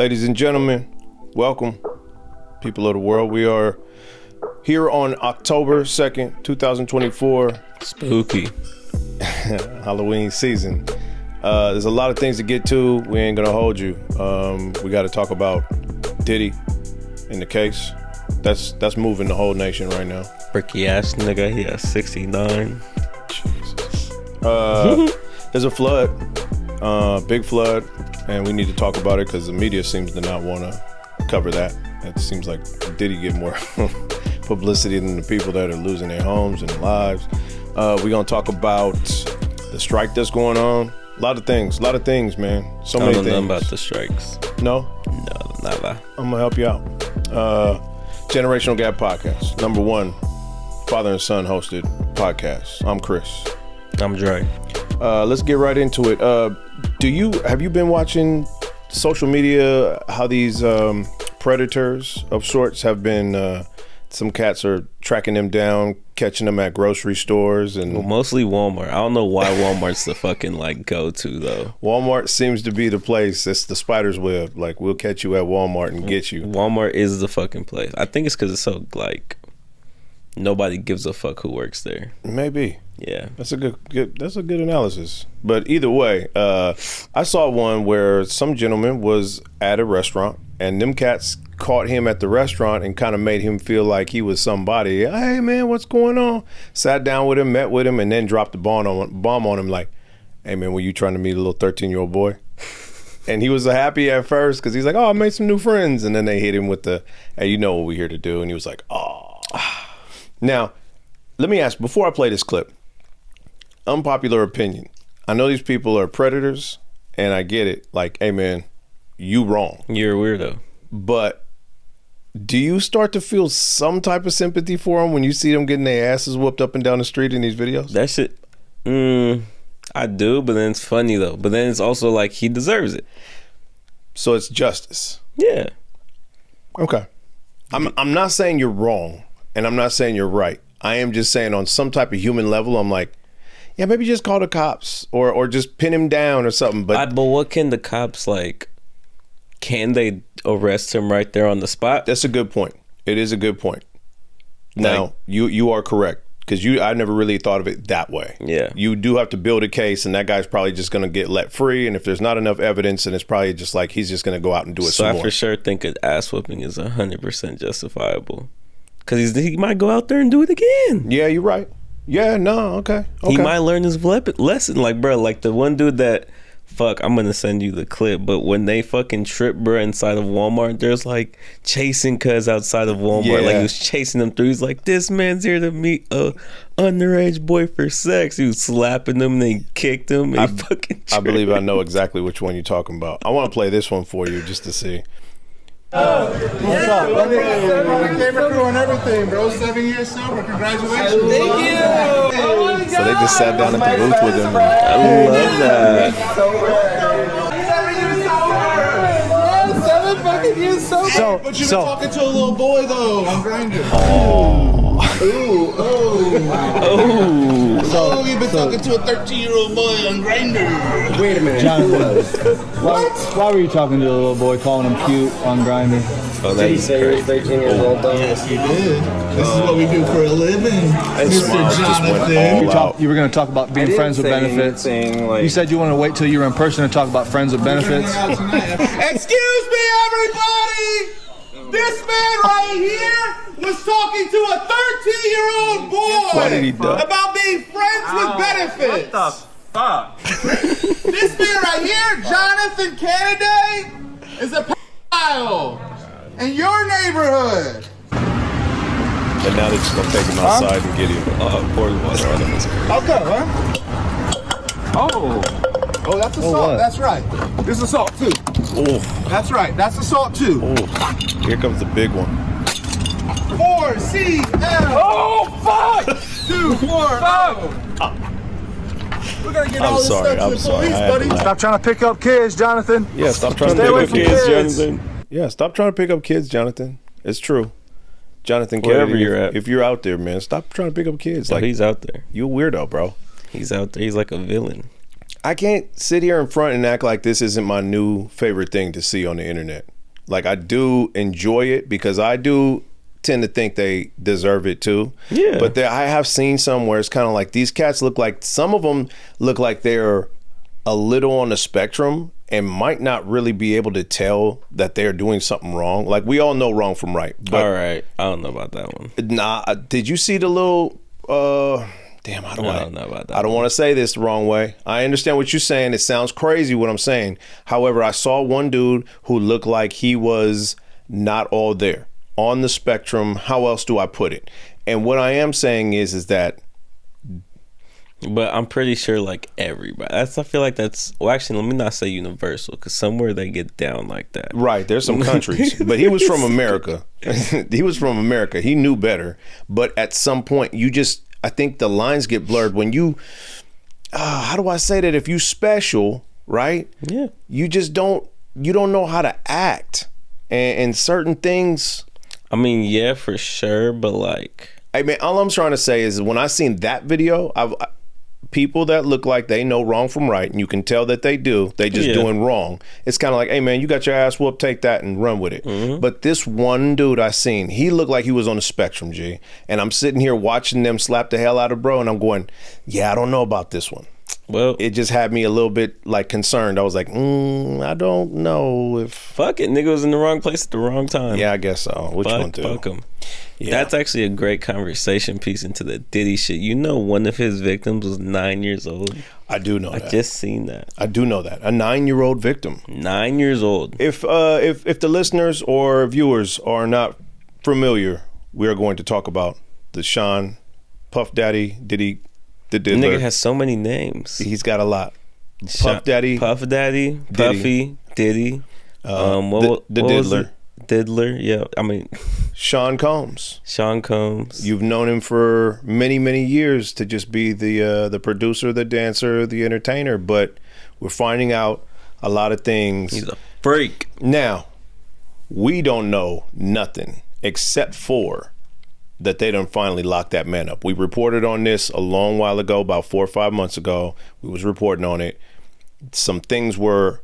Ladies and gentlemen, welcome, people of the world. We are here on October 2nd, 2024. Spooky. Halloween season. There's a lot of things to get to. We ain't gonna hold you. We got to talk about Diddy in the case. That's moving the whole nation right now. Freaky ass nigga, he has 69. Jesus. There's a flood, big flood, and we need to talk about it because the media seems to not want to cover that. It seems like Diddy get more publicity than the people that are losing their homes and lives. We're gonna talk about the strike that's going on. A lot of things, man. So many things. I don't know about the strikes. No, nada. I'm gonna help you out. Generational Gap Podcast, #1 father and son hosted podcast. I'm Chris. I'm Dre. Let's get right into it. Have you been watching social media? How these predators of sorts have been? Some cats are tracking them down, catching them at grocery stores, and mostly Walmart. I don't know why Walmart's the fucking go-to though. Walmart seems to be the place. It's the spider's web. Like, we'll catch you at Walmart and get you. Walmart is the fucking place. I think it's because it's so nobody gives a fuck who works there. Maybe. Yeah, that's a good analysis. But either way, I saw one where some gentleman was at a restaurant, and them cats caught him at the restaurant and kind of made him feel like he was somebody. Hey man, what's going on? Sat down with him, met with him, and then dropped the bomb on him like, hey man, were you trying to meet a little 13-year-old boy? And he was happy at first because he's like, oh, I made some new friends. And then they hit him with the, hey, you know what we're here to do. And he was like, oh. Now, let me ask, before I play this clip, unpopular opinion. I know these people are predators, and I get it. Like, hey man, you wrong. You're a weirdo. But do you start to feel some type of sympathy for them when you see them getting their asses whooped up and down the street in these videos? That shit, I do, but then it's funny though. But then it's also like he deserves it. So it's justice. Yeah. Okay. I'm not saying you're wrong, and I'm not saying you're right. I am just saying on some type of human level, I'm like, yeah, maybe just call the cops or just pin him down or something. But what can the cops Can they arrest him right there on the spot? That's a good point. It is a good point. Now, you are correct, because I never really thought of it that way. Yeah. You do have to build a case, and that guy's probably just going to get let free, and if there's not enough evidence, then it's probably just like he's just going to go out and do it some more. So I for sure think an ass whooping is 100% justifiable, because he might go out there and do it again. Yeah, you're right. Yeah, no, okay. He might learn his lesson. Like, bro, like the one dude that... Fuck, I'm gonna send you the clip. But when they fucking trip, bro, inside of Walmart, there's chasing cuz outside of Walmart. Yeah. Like, he was chasing them through. He's like, this man's here to meet a underage boy for sex. He was slapping him, and they kicked him. And he fucking tripped. I believe I know exactly which one you're talking about. I want to play this one for you just to see. What's up, buddy? Camera crew and everything, bro. 7 years sober. Congratulations. Thank you. So they just sat down at the booth with him. I love that. 7 fucking years sober. But you've been talking to a little boy though on Grindr. Oh, you've been talking to a 13-year-old boy on Grindr. Wait a minute. Jonathan. Why were you talking to a little boy, calling him cute on Grindr? Oh, that is crazy. 13 years old though. Yes, you did. This is what we do for a living, Mr. Jonathan. You were going to talk about being friends with benefits. You said you wanted to wait till you were in person to talk about friends with benefits. Excuse me, everybody! This man right here was talking to a 13-year-old boy What did he do? about being friends with benefits. What the fuck? This man right here, Jonathan Kennedy, is a pedophile in your neighborhood. And now they're just going to take him outside and get him. Pour water on him. Okay, huh? Oh, that's assault. what? That's right. This is assault too. Oh, That's right. That's assault too. here comes the big one. 4CL. Oh, fuck! 2, 4, We're gonna get all this stuff to the police, buddy. Stop trying to pick up kids, Jonathan. Yeah, stop trying to Stay pick away up from kids, kids. Jonathan. Yeah, stop trying to pick up kids, Jonathan. It's true. Jonathan Wherever Kennedy, you're at. if you're out there, man, stop trying to pick up kids. Like, he's out there. You a weirdo, bro. He's out there. He's like a villain. I can't sit here in front and act like this isn't my new favorite thing to see on the internet. Like, I do enjoy it because I do tend to think they deserve it too. Yeah. But I have seen some where it's kind of like these cats look like, some of them look like they're a little on the spectrum and might not really be able to tell that they're doing something wrong. Like, we all know wrong from right. But, all right. I don't know about that one. Nah, did you see the little, damn, I don't know about that. I don't want to say this the wrong way. I understand what you're saying. It sounds crazy what I'm saying. However, I saw one dude who looked like he was not all there. On the spectrum, how else do I put it? And what I am saying is that, but I'm pretty sure like everybody. I feel like that's, well, actually, let me not say universal, because somewhere they get down like that. Right, there's some countries, but he was from America. He was from America. He knew better. But at some point, I think the lines get blurred when you, how do I say that? If you special, right? Yeah. You just don't know how to act, and certain things. I mean, yeah, for sure, but like, I mean, all I'm trying to say is when I seen that video, people that look like they know wrong from right, and you can tell that they do, they just doing wrong. It's kind of like, hey man, you got your ass whooped, take that and run with it. Mm-hmm. But this one dude I seen, he looked like he was on the spectrum, G. And I'm sitting here watching them slap the hell out of bro, and I'm going, yeah, I don't know about this one. Well, it just had me a little bit like concerned. I was like, I don't know if. Fuck it, nigga was in the wrong place at the wrong time. Yeah, I guess so. What you gonna do? Fuck him. Yeah. That's actually a great conversation piece into the Diddy shit. You know, one of his victims was 9 years old. I do know that. I just seen that. I do know that. A 9-year-old victim. 9 years old. If the listeners or viewers are not familiar, we are going to talk about the Sean Puff Daddy Diddy. The nigga has so many names. He's got a lot. Puff Daddy, Puffy, Diddy. The Diddler. Diddler, yeah. I mean, Sean Combs. You've known him for many, many years to just be the producer, the dancer, the entertainer. But we're finding out a lot of things. He's a freak. Now, we don't know nothing except for that they done finally locked that man up. We reported on this a long while ago, about 4 or 5 months ago. We was reporting on it. Some things were,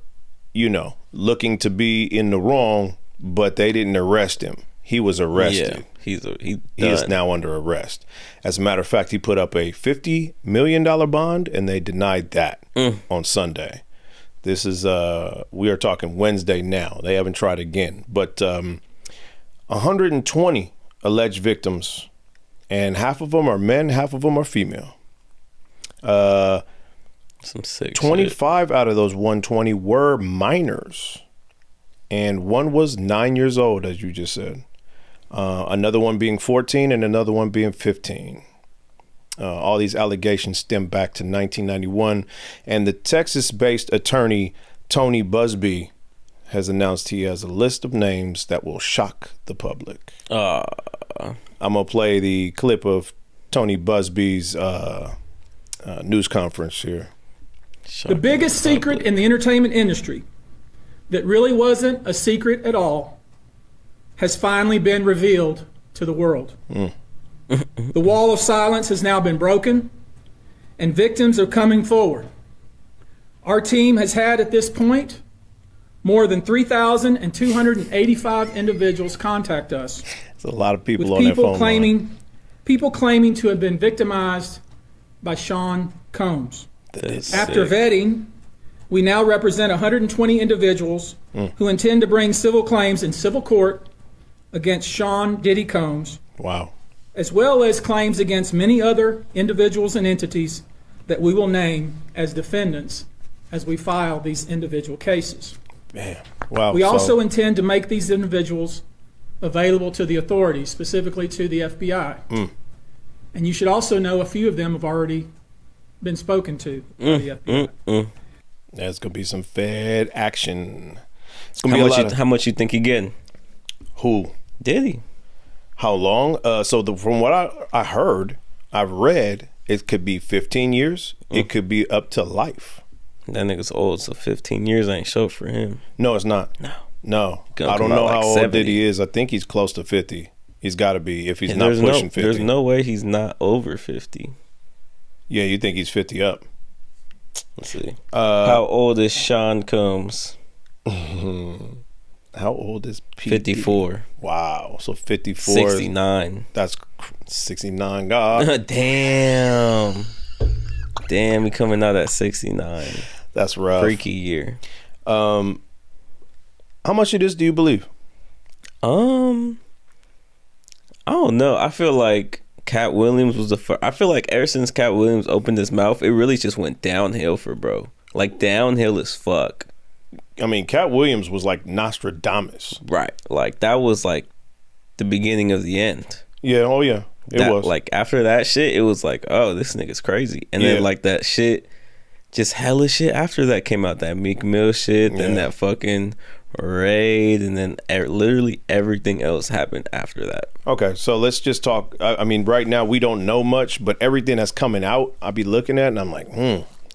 looking to be in the wrong, but they didn't arrest him. He was arrested. Yeah, he is now under arrest. As a matter of fact, he put up a $50 million bond, and they denied that on Sunday. This is, we are talking Wednesday now. They haven't tried again. But 120 alleged victims, and half of them are men, half of them are female. Some sick 25 out of those 120 were minors, and one was 9 years old, as you just said. Another one being 14 and another one being 15. All these allegations stem back to 1991, and the Texas-based attorney Tony Busby has announced he has a list of names that will shock the public. I'm going to play the clip of Tony Busby's news conference here. The biggest secret in the entertainment industry that really wasn't a secret at all has finally been revealed to the world. The wall of silence has now been broken, and victims are coming forward. Our team has had at this point more than 3,285 individuals contact us. It's a lot of people on that phone line. People claiming to have been victimized by Sean Combs. After vetting, we now represent 120 individuals who intend to bring civil claims in civil court against Sean Diddy Combs. Wow. As well as claims against many other individuals and entities that we will name as defendants as we file these individual cases. Man. Wow. We also intend to make these individuals available to the authorities, specifically to the FBI. And you should also know a few of them have already been spoken to by the FBI. There's going to be some Fed action. It's gonna be how much you think he getting? Who? Diddy. How long? From what I've read, it could be 15 years. It could be up to life. That nigga's old, so 15 years ain't short for him. No, it's not. No. I don't know how old Diddy is. I think he's close to 50. He's got to be, if he's not pushing 50. There's no way he's not over 50. Yeah, you think he's 50 up? Let's see. How old is Sean Combs? How old is P. 54. Wow. So 54. 69. That's 69. God. Damn. Damn, he coming out at 69. That's rough. Freaky year. How much of this do you believe? I don't know. I feel like Cat Williams was the first. I feel like ever since Cat Williams opened his mouth, it really just went downhill for bro. Like downhill as fuck. I mean, Cat Williams was like Nostradamus. Right. Like that was like the beginning of the end. Yeah. Oh yeah. It was. Like after that shit, it was like, oh, this nigga's crazy. And then like that shit, just hella shit after that came out. That Meek Mill shit, then that fucking raid, and then literally everything else happened after that. Okay, so let's just talk. I mean, right now we don't know much, but everything that's coming out, I be looking at and I'm like,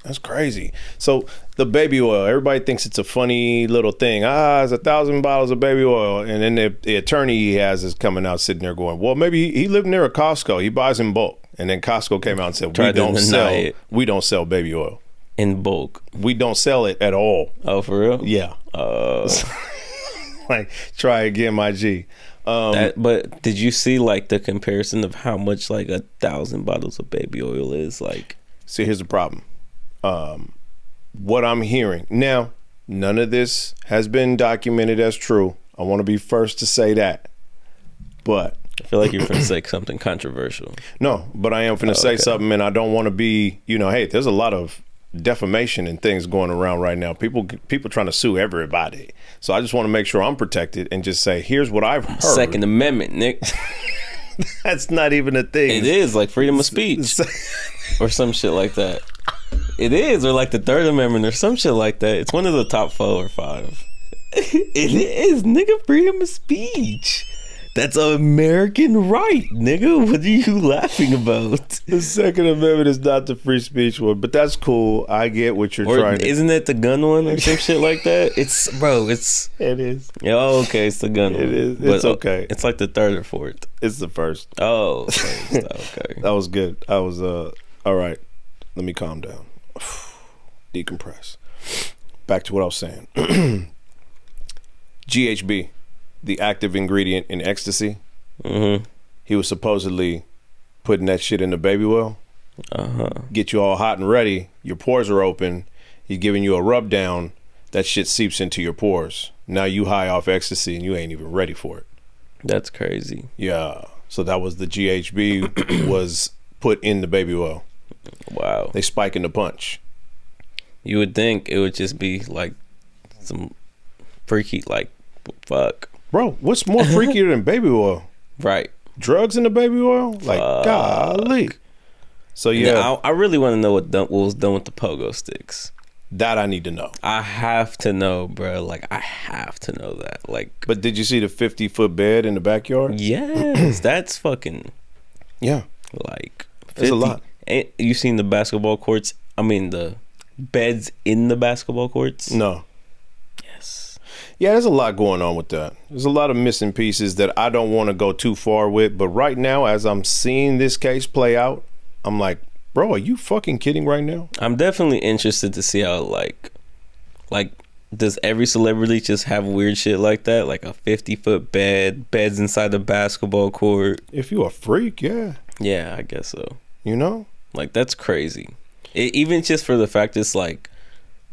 that's crazy. So the baby oil, everybody thinks it's a funny little thing. It's 1,000 bottles of baby oil. And then the attorney he has is coming out sitting there going, well, maybe he lived near a Costco. He buys in bulk. And then Costco came out and said, we don't sell baby oil. In bulk. We don't sell it at all. Oh, for real? Yeah. Like, try again, my G. But did you see like the comparison of how much like 1,000 bottles of baby oil is? Like, see, here's the problem. What I'm hearing now, none of this has been documented as true. I want to be first to say that, but I feel like you're going to say something controversial. No, but I am going to say something, and I don't want to be, hey, there's a lot of defamation and things going around right now. People trying to sue everybody. So I just want to make sure I'm protected and just say, here's what I've heard. Second Amendment, Nick. That's not even a thing. It is like freedom of speech or some shit like that. It is, or like the Third Amendment or some shit like that. It's one of the top 4 or 5. It is, nigga, freedom of speech. That's an American right, nigga. What are you laughing about? The Second Amendment is not the free speech one, but that's cool. I get what you're trying to. Isn't it the gun one or some shit like that? It is. Yeah, okay, it's the gun one. It is. It's okay. It's like the 3rd or 4th. It's the 1st. Oh, okay. That was good. I was all right. Let me calm down. Decompress. Back to what I was saying. GHB, the active ingredient in ecstasy. Mm-hmm. He was supposedly putting that shit in the baby oil. Get you all hot and ready. Your pores are open. He's giving you a rub down. That shit seeps into your pores. Now you high off ecstasy and you ain't even ready for it. That's crazy. Yeah. So that was the GHB was put in the baby oil. Wow. They spiking the punch. You would think it would just be like some freaky, like, fuck. Bro, what's more freakier than baby oil? Right. Drugs in the baby oil? Like, golly. So, yeah. Now, I really want to know what was done with the pogo sticks. That I need to know. I have to know, bro. Like, I have to know that. Like, but did you see the 50-foot bed in the backyard? Yes. That's fucking... Yeah. Like... 50. It's a lot. And you seen the basketball courts? I mean, the beds in the basketball courts? No. Yes. Yeah, there's a lot going on with that. There's a lot of missing pieces that I don't want to go too far with. But right now, as I'm seeing this case play out, I'm like, bro, are you fucking kidding right now? I'm definitely interested to see how, like, does every celebrity just have weird shit like that? Like a 50-foot beds inside the basketball court? If you a freak, yeah. Yeah, I guess so. You know? Like, that's crazy. Even just for the fact it's like,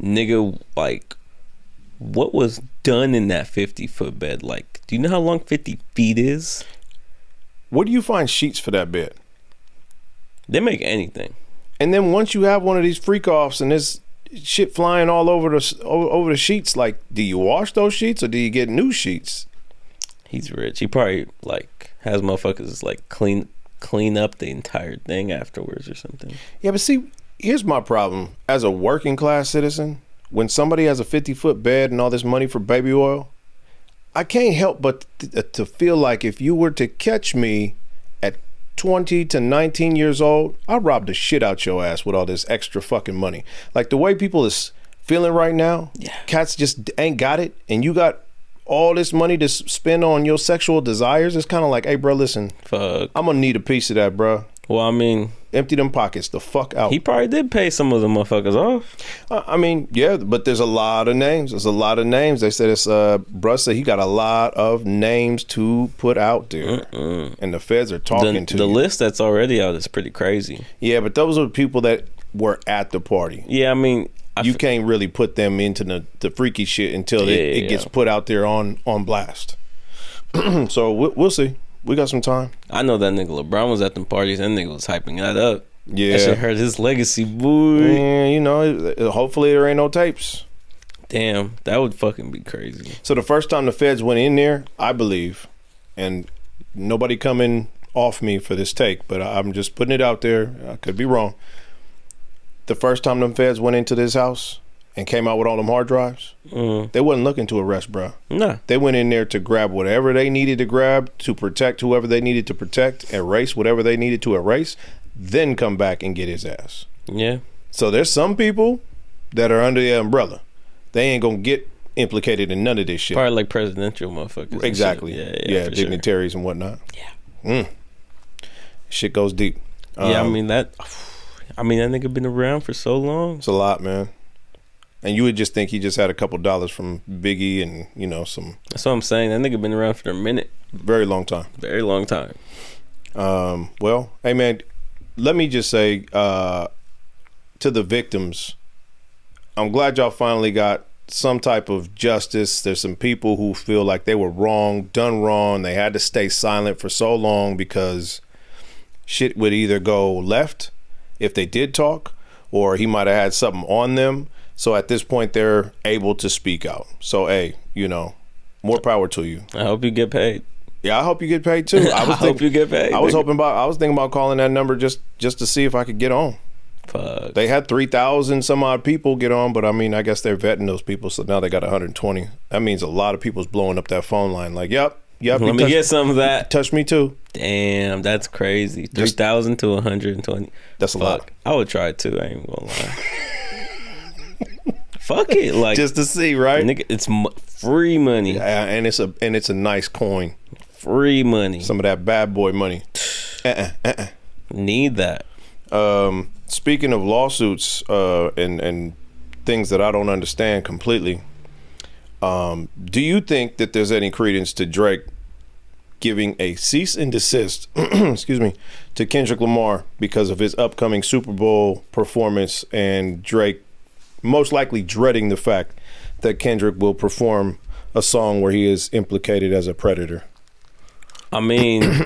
nigga, like, what was done in that 50-foot bed? Like, do you know how long 50 feet is? Where do you find sheets for that bed? They make anything. And then once you have one of these freak offs and there's shit flying all over the sheets, like, do you wash those sheets or do you get new sheets? He's rich. He probably, like, has motherfuckers, like, clean up the entire thing afterwards or something. Yeah, but see, here's my problem. As a working class citizen, when somebody has a 50-foot bed and all this money for baby oil, I can't help but to feel like if you were to catch me at 20 to 19 years old, I'll rob the shit out your ass with all this extra fucking money. Like the way people is feeling right now, cats just ain't got it, and you got all this money to spend on your sexual desires. It's kind of like, hey, bro, listen, fuck, I'm gonna need a piece of that, bro. Well, I mean, Empty them pockets the fuck out. He probably did pay some of the motherfuckers off. I mean, yeah, but there's a lot of names. There's a lot of names. They said Bruh said he got a lot of names to put out there. And the feds are talking to the you. list that's already out is pretty crazy. Yeah, but those are people that were at the party. Yeah, I mean, you can't really put them into the freaky shit until it gets put out there on blast. So we'll see. We got some time. I know that nigga LeBron was at them parties. That nigga was hyping that up. Yeah, that shit hurt his legacy, boy. And, you know, hopefully there ain't no tapes. Damn, that would fucking be crazy. So the first time the feds went in there, I believe, and nobody coming off me for this take, but I'm just putting it out there. I could be wrong. The first time them feds went into this house and came out with all them hard drives, they wasn't looking to arrest, bro. Nah. They went in there to grab whatever they needed to grab, to protect whoever they needed to protect, erase whatever they needed to erase, then come back and get his ass. Yeah. So there's some people that are under the umbrella. They ain't gonna get implicated in none of this shit. Probably like presidential motherfuckers. Exactly. Yeah, dignitaries sure. and whatnot. Yeah. Shit goes deep. Yeah, I mean that nigga been around for so long. It's a lot, man. And you would just think he just had a couple dollars from Biggie and, you know, some... That's what I'm saying. That nigga been around for a minute. Very long time. Very long time. Well, hey, man, let me just say to the victims, I'm glad y'all finally got some type of justice. There's some people who feel like they were done wrong. They had to stay silent for so long because shit would either go left if they did talk, or he might have had something on them. So at this point, they're able to speak out. So, hey, you know, more power to you. I hope you get paid. Yeah, I hope you get paid too. I hope you get paid. I was thinking about calling that number just to see if I could get on. Fuck. They had 3,000 some odd people get on, but I mean, I guess they're vetting those people, so now they got 120. That means a lot of people's blowing up that phone line. Like, yep. Let me get some of that. Touch me too. Damn, that's crazy. 3,000 to 120. That's a lot. I would try it too. I ain't gonna lie. Fuck it, like just to see, right? Nigga, it's free money. Yeah, and it's a nice coin. Free money. Some of that bad boy money. Need that. Speaking of lawsuits and things that I don't understand completely, do you think that there's any credence to Drake giving a cease and desist, excuse me, to Kendrick Lamar because of his upcoming Super Bowl performance, and Drake most likely dreading the fact that Kendrick will perform a song where he is implicated as a predator? I mean,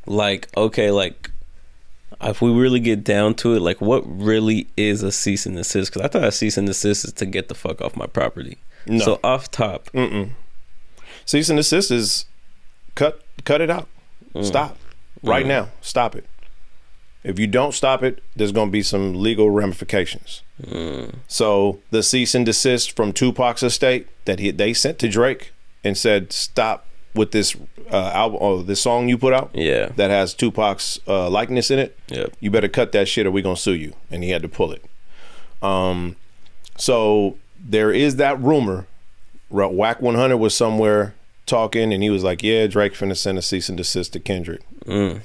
like, okay, like, if we really get down to it, like, what really is a cease and desist? Because I thought a cease and desist is to get the fuck off my property. No. So off top. Cease and desist is cut it out. Stop. Right now. Stop it. If you don't stop it, there's going to be some legal ramifications. So the cease and desist from Tupac's estate that they sent to Drake and said, stop with this album or this song you put out that has Tupac's likeness in it. You better cut that shit or we're going to sue you. And he had to pull it. So there is that rumor. Whack 100 was somewhere talking and he was like, yeah, Drake finna send a cease and desist to Kendrick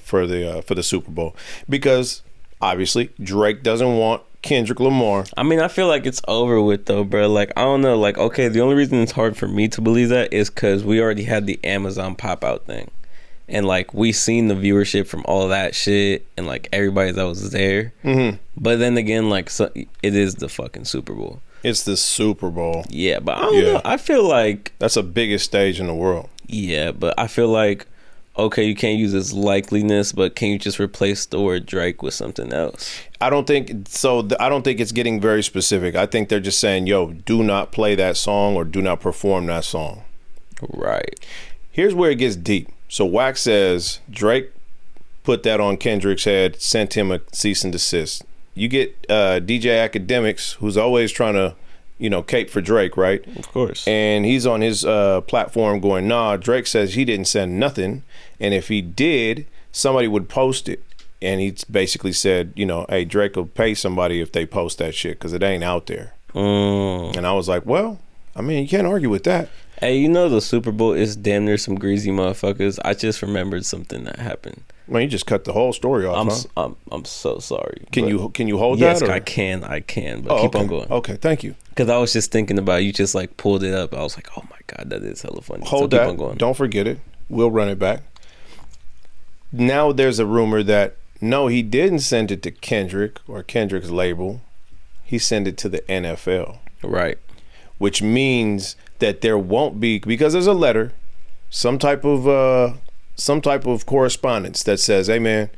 for the Super Bowl, because obviously Drake doesn't want Kendrick Lamar. I mean, I feel like it's over with though, bro. Like, I don't know, like, okay, the only reason it's hard for me to believe that is because we already had the Amazon pop out thing, and like we seen the viewership from all of that shit and like everybody that was there. But then again, like, so, it is the fucking Super Bowl. It's the Super Bowl. Yeah, but I don't know. I feel like that's the biggest stage in the world. Yeah, but I feel like, okay, you can't use his likeliness, but can you just replace the word Drake with something else? I don't think so. I don't think it's getting very specific. I think they're just saying, yo, do not play that song or do not perform that song. Right. Here's where it gets deep. So Wax says Drake put that on Kendrick's head, sent him a cease and desist. You get DJ Academics, who's always trying to, you know, cape for Drake, right? Of course. And he's on his platform going, nah, Drake says he didn't send nothing. And if he did, somebody would post it. And he basically said, you know, hey, Drake will pay somebody if they post that shit because it ain't out there. And I was like, well, I mean, you can't argue with that. Hey, you know the Super Bowl is damn near some greasy motherfuckers. I just remembered something that happened. Man, you just cut the whole story off. I'm so sorry. Can you hold yes, that? Yes, I can. But keep on going. Okay, thank you. Because I was just thinking about you. Just like pulled it up. I was like, oh my god, that is hella funny. Hold that. Keep on going. Don't forget it. We'll run it back. Now there's a rumor that no, he didn't send it to Kendrick or Kendrick's label. He sent it to the NFL. Right. Which means that there won't be, because there's a letter, some type of correspondence that says, hey man,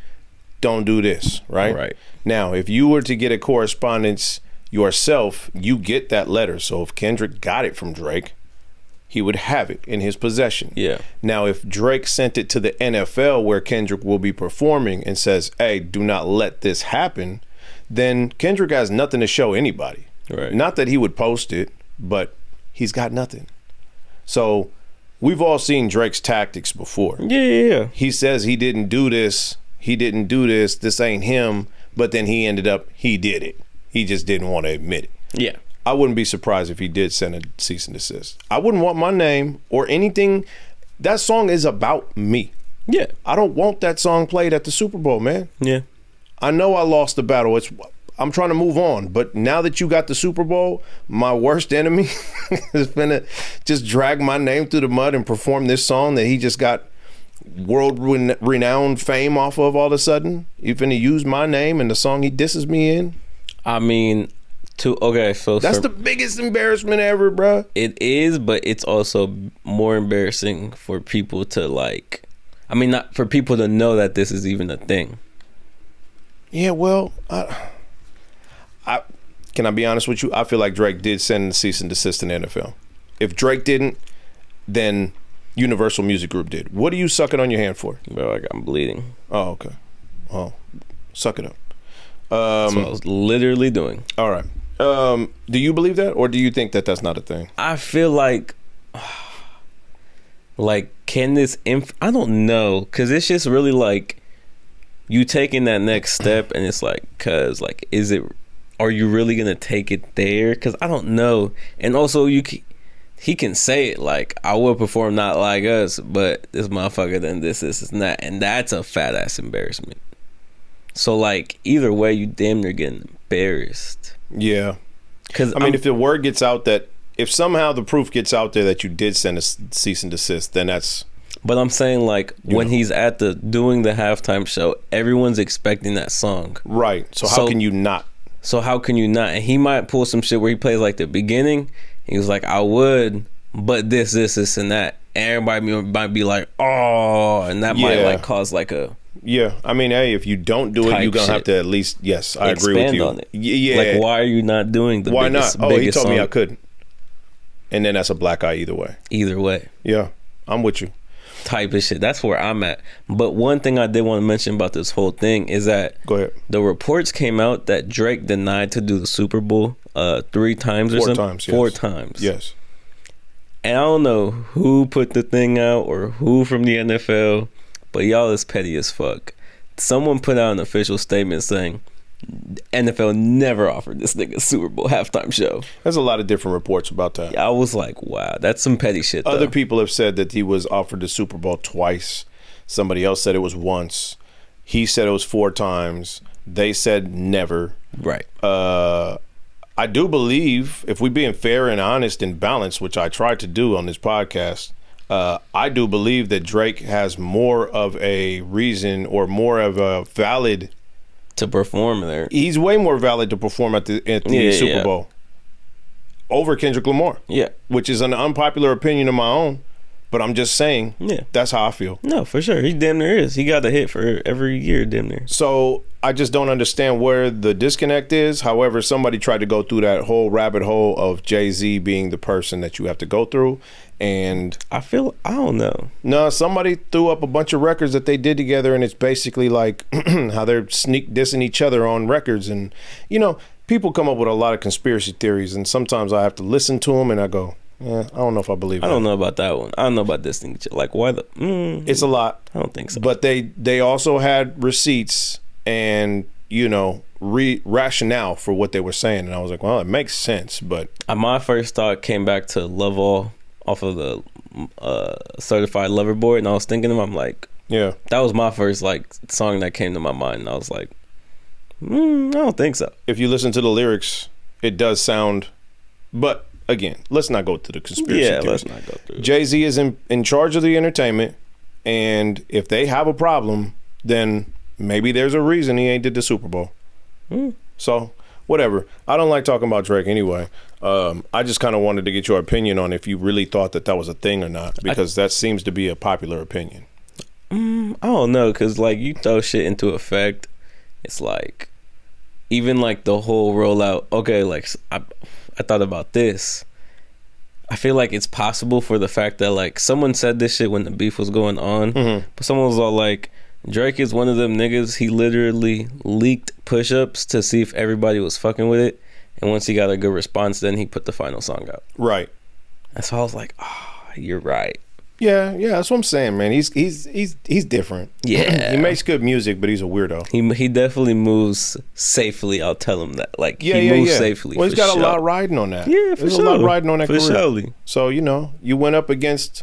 don't do this, right? Right. Now, if you were to get a correspondence yourself, you get that letter. So if Kendrick got it from Drake, he would have it in his possession. Yeah. Now, if Drake sent it to the NFL where Kendrick will be performing and says, hey, do not let this happen, then Kendrick has nothing to show anybody. Right. Not that he would post it, but he's got nothing. So we've all seen Drake's tactics before. Yeah. He says he didn't do this. This ain't him. But then he did it. He just didn't want to admit it. Yeah. I wouldn't be surprised if he did send a cease and desist. I wouldn't want my name or anything. That song is about me. Yeah. I don't want that song played at the Super Bowl, man. Yeah. I know I lost the battle. I'm trying to move on. But now that you got the Super Bowl, my worst enemy is finna just drag my name through the mud and perform this song that he just got world-renowned fame off of all of a sudden. You finna use my name and the song he disses me in? I mean, so that's the biggest embarrassment ever, bro. It is, but it's also more embarrassing for people to not for people to know that this is even a thing. Yeah, well, can I be honest with you? I feel like Drake did send a cease and desist in the NFL. If Drake didn't, then Universal Music Group did. What are you sucking on your hand for? Bro, I'm bleeding. Oh, okay. Oh, suck it up. That's what I was literally doing. All right. Do you believe that, or do you think that that's not a thing? I feel like can this I don't know, because it's just really like you taking that next step, and it's like, are you really gonna take it there? Because I don't know. And also he can say it like, I will perform not like us, but this motherfucker then this and that, and that's a fat ass embarrassment. So like either way, you damn near getting embarrassed. Yeah, because if the word gets out that, if somehow the proof gets out there that you did send a cease and desist, then that's. But I'm saying when he's at doing the halftime show, everyone's expecting that song. Right. So how can you not? And he might pull some shit where he plays like the beginning. He was like, I would, but this, and that. And everybody might be like, oh, and that might like cause like a. Yeah, hey, if you don't do it, you're gonna have to at least. Yes, I agree with you. On it. Yeah, like why are you not doing the? Why biggest, not? Oh, he told song? me I couldn't, and then that's a black eye either way. Either way. Yeah, I'm with you. Type of shit. That's where I'm at. But one thing I did want to mention about this whole thing is that go ahead. The reports came out that Drake denied to do the Super Bowl 3 times or something. 4 times. Yes. And I don't know who put the thing out or who from the NFL, but y'all is petty as fuck. Someone put out an official statement saying NFL never offered this nigga a Super Bowl halftime show. There's a lot of different reports about that. I was like, wow, that's some petty shit. Other people have said that he was offered the Super Bowl twice. Somebody else said it was once. He said it was 4 times. They said never. Right. I do believe, if we're being fair and honest and balanced, which I tried to do on this podcast, I do believe that Drake has more of a reason or more of a valid to perform there. He's way more valid to perform at the Super Bowl over Kendrick Lamar. Yeah, which is an unpopular opinion of my own, but I'm just saying. Yeah, that's how I feel. No, for sure, he damn near is. He got the hit for every year, damn near. So I just don't understand where the disconnect is. However, somebody tried to go through that whole rabbit hole of Jay-Z being the person that you have to go through. And I don't know. No, somebody threw up a bunch of records that they did together, and it's basically like how they're sneak dissing each other on records. And, people come up with a lot of conspiracy theories, and sometimes I have to listen to them, and I go, I don't know if I believe that. I don't know about that one. I don't know about dissing each other. Like, why the... It's a lot. I don't think so. But they also had receipts and, rationale for what they were saying. And I was like, well, it makes sense, but... My first thought came back to Love All off of the Certified Lover Boy, and I was thinking of him, I'm like, Yeah. That was my first like song that came to my mind. And I was like, I don't think so. If you listen to the lyrics, it does sound. But again, let's not go to the conspiracy theories. Let's not go through it. Jay-Z is in charge of the entertainment, and if they have a problem, then maybe there's a reason he ain't did the Super Bowl. So whatever. I don't like talking about Drake anyway. I just kind of wanted to get your opinion on if you really thought that was a thing or not, because that seems to be a popular opinion. I don't know, because like you throw shit into effect, it's like even like the whole rollout. Okay, like I thought about this. I feel like it's possible for the fact that like someone said this shit when the beef was going on, but someone was all like, Drake is one of them niggas. He literally leaked push-ups to see if everybody was fucking with it, and once he got a good response, then he put the final song out. Right. And so I was like, you're right. Yeah, that's what I'm saying, man. He's different. Yeah. He makes good music, but he's a weirdo. He definitely moves safely. I'll tell him that. Like he moves safely. Well, he's got a lot riding on that. Yeah, for There's sure. a lot riding on that career. Surely. So you went up against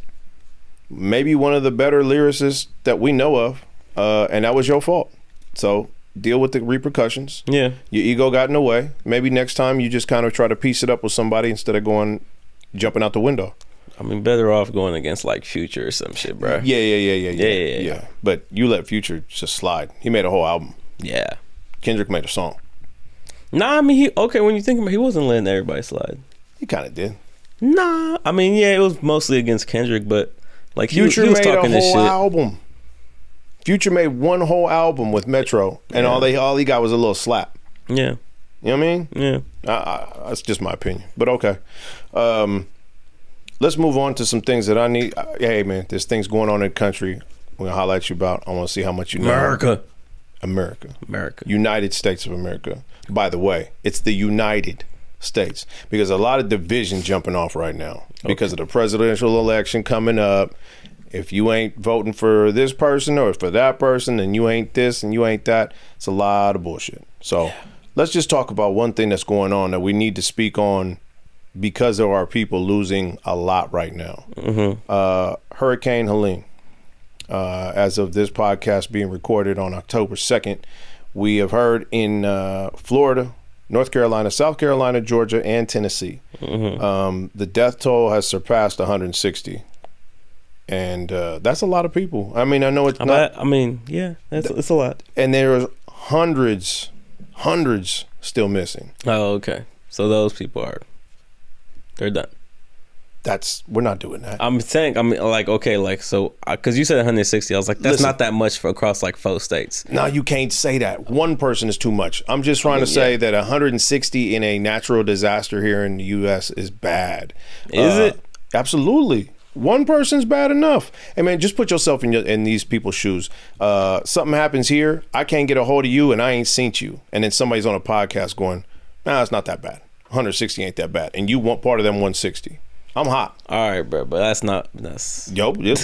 maybe one of the better lyricists that we know of, and that was your fault. So deal with the repercussions. Yeah. Your ego got in the way. Maybe next time you just kind of try to piece it up with somebody instead of jumping out the window. I mean, better off going against like Future or some shit, bro. Yeah. But you let Future just slide. He made a whole album. Yeah. Kendrick made a song. Nah, I mean, when you think about it, he wasn't letting everybody slide. He kind of did. Nah, I mean, yeah, it was mostly against Kendrick, but like Future he was made talking a this whole shit. album. Future made one whole album with Metro, and all he got was a little slap. Yeah. You know what I mean? Yeah. That's just my opinion. But okay. Let's move on to some things that I need. Hey, man, there's things going on in the country we're going to highlight you about. I want to see how much you know. America. United States of America. By the way, it's the United States, because a lot of division jumping off right now because of the presidential election coming up. If you ain't voting for this person or for that person, then you ain't this and you ain't that. It's a lot of bullshit. So let's just talk about one thing that's going on that we need to speak on, because there are people losing a lot right now. Hurricane Helene. As of this podcast being recorded on October 2nd, we have heard in Florida, North Carolina, South Carolina, Georgia, and Tennessee. The death toll has surpassed 160. And that's a lot of people. I mean, I know it's not. I mean, yeah, it's a lot. And there are hundreds still missing. Oh, okay. So those people they're done. We're not doing that. I'm saying, so because you said 160, I was like, that's not that much for across like 4 states. No, you can't say that. One person is too much. I'm just trying to say that 160 in a natural disaster here in the U.S. is bad. Is it? Absolutely. One person's bad enough. Hey, man, just put yourself in these people's shoes. Something happens here, I can't get a hold of you, and I ain't seen you. And then somebody's on a podcast going, nah, it's not that bad. 160 ain't that bad. And you want part of them 160. I'm hot. All right, bro, but that's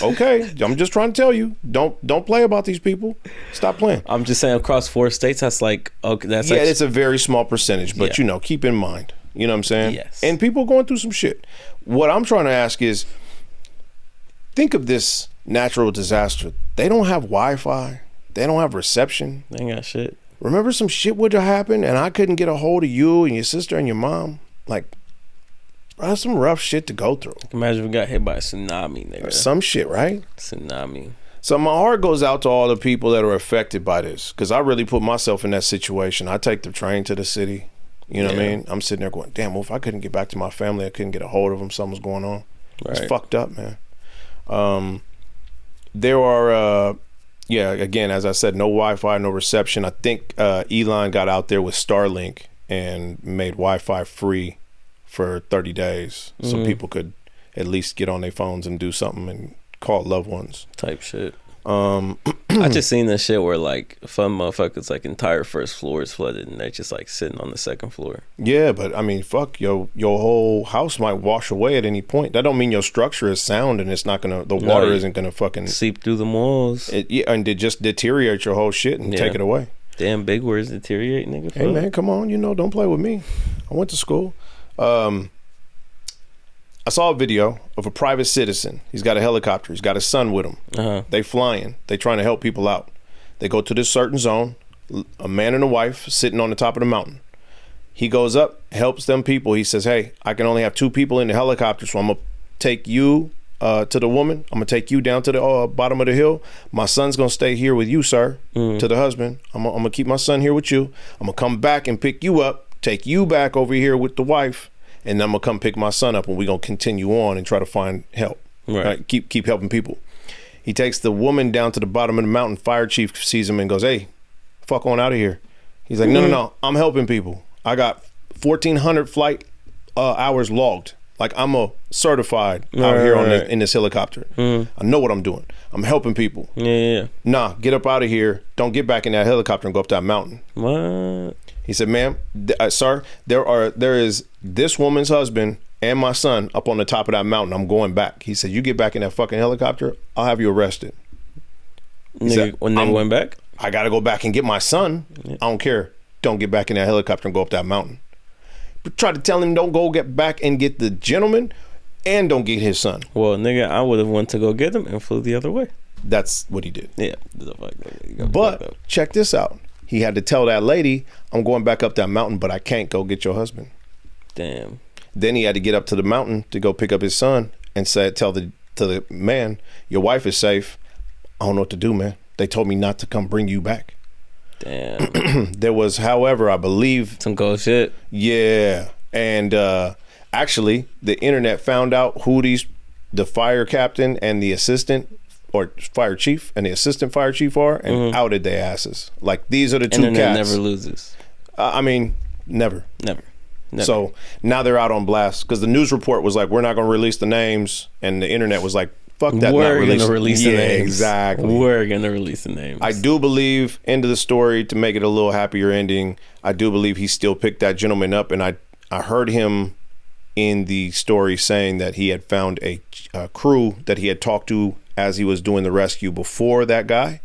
okay. I'm just trying to tell you, don't play about these people. Stop playing. I'm just saying across 4 states, that's like, okay, that's it's a very small percentage, but keep in mind, you know what I'm saying? Yes. And people going through some shit. What I'm trying to ask is, think of this natural disaster. They don't have Wi-Fi. They don't have reception. They ain't got shit. Remember, some shit would have happened and I couldn't get a hold of you and your sister and your mom? Like, that's some rough shit to go through. Imagine if we got hit by a tsunami, nigga. Or some shit, right? Tsunami. So my heart goes out to all the people that are affected by this, because I really put myself in that situation. I take the train to the city. You know what I mean? I'm sitting there going, damn, well, if I couldn't get back to my family, I couldn't get a hold of them, something was going on. Right. It's fucked up, man. There are, again, as I said, no Wi-Fi, no reception. I think Elon got out there with Starlink and made Wi-Fi free for 30 days so people could at least get on their phones and do something and call loved ones. Type shit. I just seen this shit where like some motherfuckers like entire first floor is flooded and they're just like sitting on the second floor. Yeah, but I mean, fuck, your whole house might wash away at any point. That don't mean your structure is sound and it's not gonna, the water isn't gonna fucking seep through the walls. And it just deteriorate your whole shit and take it away. Damn, big words, deteriorate, nigga. Hey man, come on, don't play with me. I went to school. I saw a video of a private citizen. He's got a helicopter. He's got his son with him. They flying. They trying to help people out. They go to this certain zone. A man and a wife sitting on the top of the mountain. He goes up, helps them people. He says, hey, I can only have 2 people in the helicopter, so I'm going to take you to the woman. I'm going to take you down to the bottom of the hill. My son's going to stay here with you, sir, to the husband. I'm going to keep my son here with you. I'm going to come back and pick you up, take you back over here with the wife, and then I'm going to come pick my son up, and we're going to continue on and try to find help. Right? Keep helping people. He takes the woman down to the bottom of the mountain. Fire chief sees him and goes, hey, fuck on out of here. He's like, no, I'm helping people. I got 1,400 flight hours logged. Like, I'm a certified out here in this helicopter. I know what I'm doing. I'm helping people. Yeah. Nah, get up out of here. Don't get back in that helicopter and go up that mountain. What? He said, ma'am, sir, there is this woman's husband and my son up on the top of that mountain. I'm going back. He said, you get back in that fucking helicopter, I'll have you arrested. When they went back? I got to go back and get my son. I don't care. Don't get back in that helicopter and go up that mountain. But try to tell him don't go get back and get the gentleman and don't get his son. Well, nigga, I would have went to go get him and flew the other way. That's what he did. Yeah. But check this out. He had to tell that lady, I'm going back up that mountain, but I can't go get your husband. Damn. Then he had to get up to the mountain to go pick up his son and tell the man, your wife is safe. I don't know what to do, man. They told me not to come bring you back. Damn. There was, however, I believe, some cold shit. Yeah. And actually, the internet found out who the fire captain and the assistant or fire chief and the assistant fire chief are, and outed their asses. Like, these are the two internet cats. Never loses. I mean, never. Never. So now they're out on blast because the news report was like, we're not going to release the names, and the internet was like, fuck that. We're going to release the names. Exactly. We're going to release the names. I do believe, end of the story, to make it a little happier ending, I do believe he still picked that gentleman up, and I heard him in the story saying that he had found a crew that he had talked to as he was doing the rescue before that guy.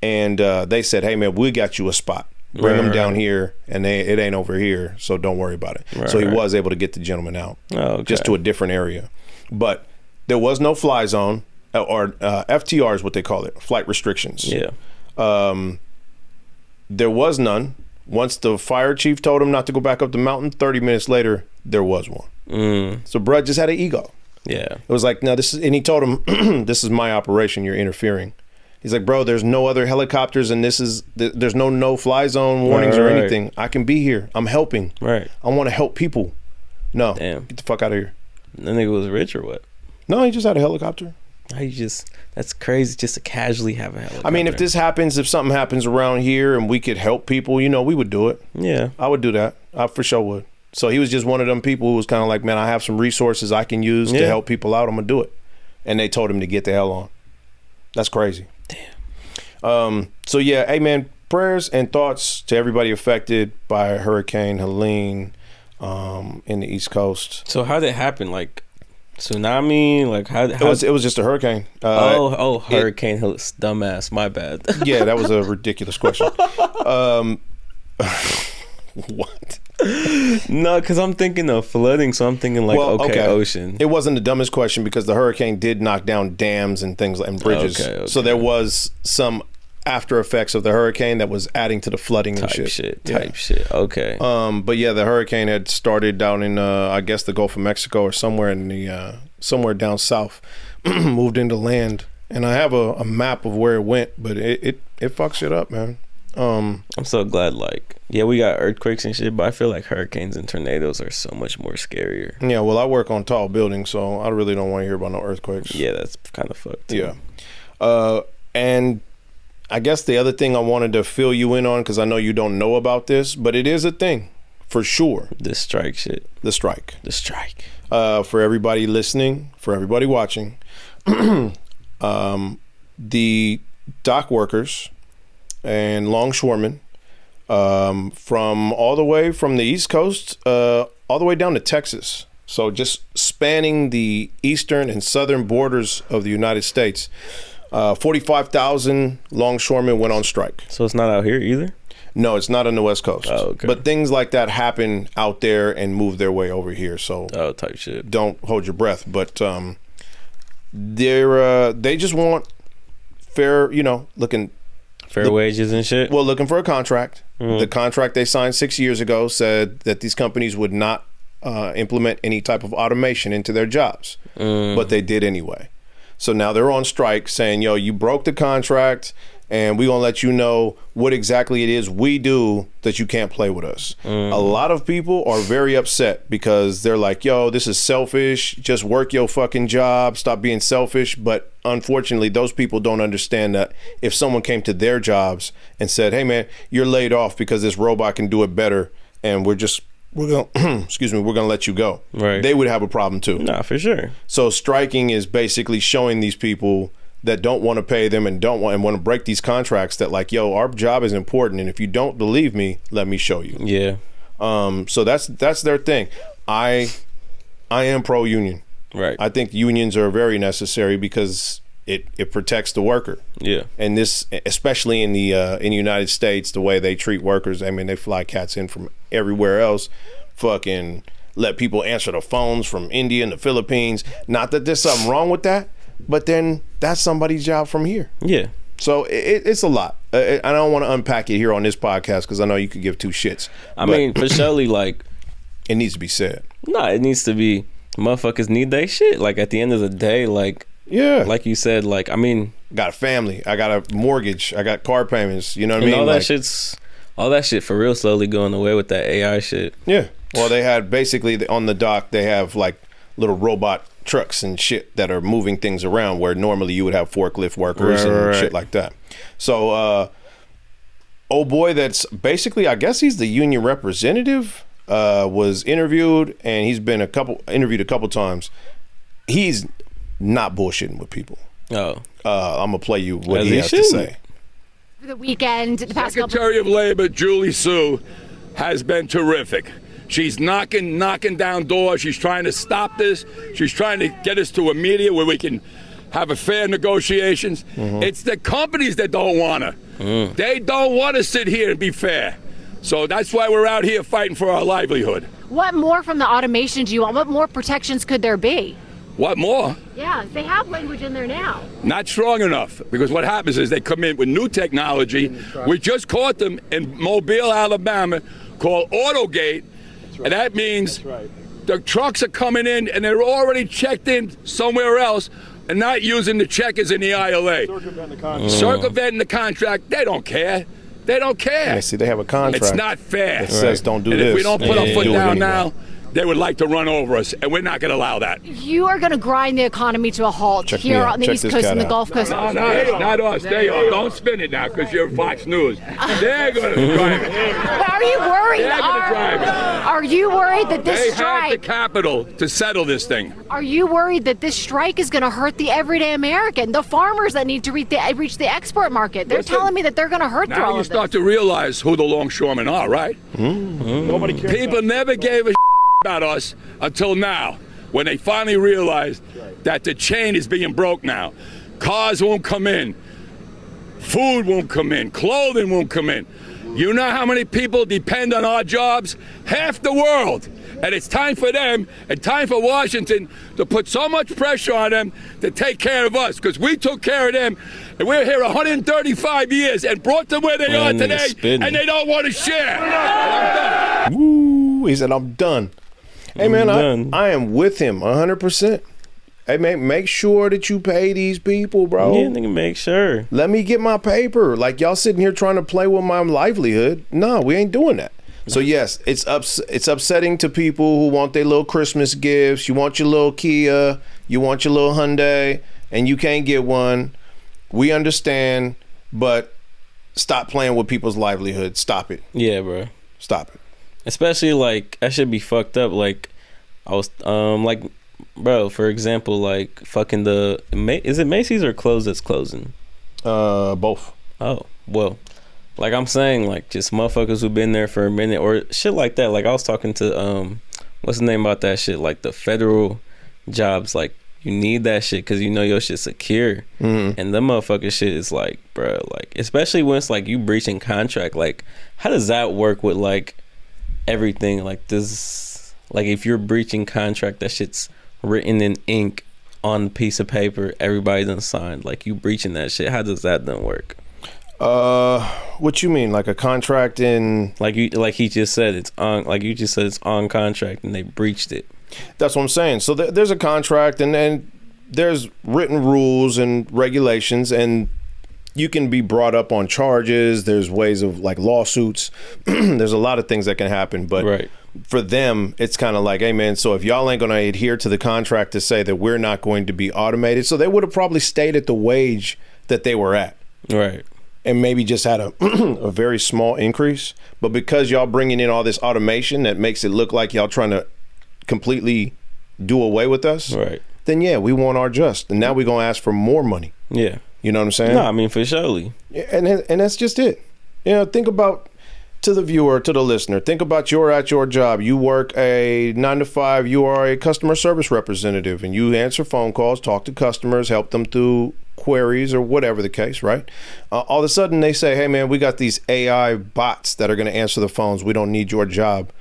And they said, hey man, we got you a spot. Bring them down here, and it ain't over here, so don't worry about it. So he was able to get the gentleman out, just to a different area. But there was no fly zone, or FTR is what they call it, flight restrictions. Yeah. There was none. Once the fire chief told him not to go back up the mountain, 30 minutes later, there was one. So Brud just had an ego. Yeah. It was like, no, and he told him, this is my operation, you're interfering. He's like, bro, there's no other helicopters, and there's no fly zone warnings or anything. I can be here. I'm helping. Right. I want to help people. No. Damn. Get the fuck out of here. That nigga was rich or what? No, he just had a helicopter. That's crazy just to casually have a helicopter. I mean, if something happens around here and we could help people, we would do it. Yeah. I would do that. I for sure would. So he was just one of them people who was kind of like, man, I have some resources I can use to help people out. I'm going to do it. And they told him to get the hell on. That's crazy. Damn. So yeah, hey man, prayers and thoughts to everybody affected by Hurricane Helene in the East Coast. So how did it happen? Like tsunami? Like how it was just a hurricane. Hurricane dumbass. My bad. Yeah, that was a ridiculous question. What? No, because I'm thinking of flooding, so I'm thinking like, ocean. It wasn't the dumbest question because the hurricane did knock down dams and things and bridges. Okay. So there was some after effects of the hurricane that was adding to the flooding and shit. Type shit. Okay. But yeah, the hurricane had started down in I guess the Gulf of Mexico or somewhere in the somewhere down south, moved into land, and I have a map of where it went, but it fucks shit up, man. I'm so glad, we got earthquakes and shit, but I feel like hurricanes and tornadoes are so much more scarier. Yeah, well, I work on tall buildings, so I really don't want to hear about no earthquakes. Yeah, that's kind of fucked too. Yeah. And I guess the other thing I wanted to fill you in on, because I know you don't know about this, but it is a thing for sure. The strike shit. The strike. For everybody listening, for everybody watching, the dock workers and longshoremen from all the way from the East Coast all the way down to Texas. So just spanning the eastern and southern borders of the United States. 45,000 longshoremen went on strike. So it's not out here either? No, it's not on the West Coast. Oh, okay. But things like that happen out there and move their way over here. So type shit. Don't hold your breath. But they just want fair, fair wages and shit. Well, looking for a contract. The contract they signed 6 years ago said that these companies would not implement any type of automation into their jobs, but they did anyway. So now they're on strike saying, yo, you broke the contract and we're going to let you know what exactly it is we do that you can't play with us. A lot of people are very upset because they're like, yo, this is selfish. Just work your fucking job. Stop being selfish. But unfortunately, those people don't understand that if someone came to their jobs and said, hey, man, you're laid off because this robot can do it better and we're going to let you go. Right. They would have a problem too. Nah, for sure. So striking is basically showing these people that don't want to pay them and want to break these contracts that like, yo, our job is important, and if you don't believe me, let me show you. Yeah. So that's their thing. I am pro union. Right. I think unions are very necessary because it protects the worker. Yeah. And this, especially in the United States, the way they treat workers. I mean, they fly cats in from everywhere else. Fucking let people answer the phones from India and the Philippines. Not that there's something wrong with that, but then that's somebody's job from here. Yeah. So it's a lot. I don't want to unpack it here on this podcast because I know you could give two shits. I mean, for surely, like, it needs to be said. Nah, it needs to be. Motherfuckers need their shit. Like, at the end of the day, like, yeah, like you said, like, I mean, got a family, I got a mortgage, I got car payments. You know what I mean? All that shit for real slowly going away with that AI shit. Yeah. Well, they had basically on the dock, they have like little robot trucks and shit that are moving things around where normally you would have forklift workers and shit like that. So, old boy, that's basically, I guess he's the union representative, was interviewed, and he's been interviewed a couple times. He's not bullshitting with people. I'm gonna play you what he has to say. For the weekend, the past Secretary of Labor Julie Su has been terrific. She's knocking down doors. She's trying to stop this. She's trying to get us to a media where we can have a fair negotiations. It's the companies that don't want to. They don't want to sit here and be fair. So that's why we're out here fighting for our livelihood. What more from the automation do you want? What more protections could there be? What more? Yeah, they have language in there now. Not strong enough, because what happens is they come in with new technology. We just caught them in Mobile, Alabama, called Autogate. And that means the trucks are coming in and they're already checked in somewhere else and not using the checkers in the ILA. Circumventing the contract. They don't care. They don't care. Yeah, see, they have a contract. It's not fair. It says don't do and this. If we don't put our foot down anyway. now, they would like to run over us, and we're not going to allow that. You are going to grind the economy to a halt here on the East Coast and the Gulf Coast. No, not us. They are. Don't spin it now, because you're Fox News. They're going to drive it. But are you worried? They're going to drive it. Are you worried that this They strike? have the capital to settle this thing. Are you worried that this strike is going to hurt the everyday American, the farmers that need to reach the export market? They're telling me that they're going to hurt through all Now you of start this. to realize who the longshoremen are, right? Nobody cares. People never gave a about us until now, when they finally realized that the chain is being broke now. Cars won't come in. Food won't come in. Clothing won't come in. You know how many people depend on our jobs? Half the world. And it's time for them and time for Washington to put so much pressure on them to take care of us, because we took care of them and we're here 135 years and brought them where they are today, and they don't want to share. And I'm done. Woo, he said, I'm done. Hey, man, I am with him 100%. Hey, man, make sure that you pay these people, bro. Yeah, nigga, make sure. Let me get my paper. Like, y'all sitting here trying to play with my livelihood. No, we ain't doing that. So, yes, it's upsetting to people who want their little Christmas gifts. You want your little Kia. You want your little Hyundai, and you can't get one. We understand, but stop playing with people's livelihood. Stop it. Yeah, bro. Stop it. Especially, like, that should be fucked up. Like, I was, like, bro, for example, like, fucking is it Macy's or Clothes that's closing? Both. Oh, well, like I'm saying, like, just motherfuckers who've been there for a minute or shit like that. Like, I was talking to, what's the name about that shit? Like, the federal jobs, like, You need that shit because you know your shit's secure. And the motherfucker shit is like, bro, like, especially when it's like you breaching contract. Like, how does that work with like everything? Like this, like if you're breaching contract, that shit's written in ink on a piece of paper, everybody done signed. Like, you breaching that shit. How does that then work? What you mean, like a contract in? Like he just said, it's on. Like you just said, it's on contract, and they breached it. That's what I'm saying. So there's a contract, and there's written rules and regulations, and you can be brought up on charges. There's ways of like lawsuits. There's a lot of things that can happen, but for them, it's kind of like, hey man, so if y'all ain't gonna adhere to the contract to say that we're not going to be automated, so they would have probably stayed at the wage that they were at, right? And maybe just had a very small increase. But because y'all bringing in all this automation that makes it look like y'all trying to completely do away with us, right? Then yeah, we want our just, and now we're gonna ask for more money. Yeah, you know what I'm saying? No, I mean for surely. And that's just it. You know, think about, to the viewer, to the listener, think about you're at your job. You work a 9 to 5. You are a customer service representative, and you answer phone calls, talk to customers, help them through queries or whatever the case, right? All of a sudden they say, hey man, we got these AI bots that are going to answer the phones. We don't need your job.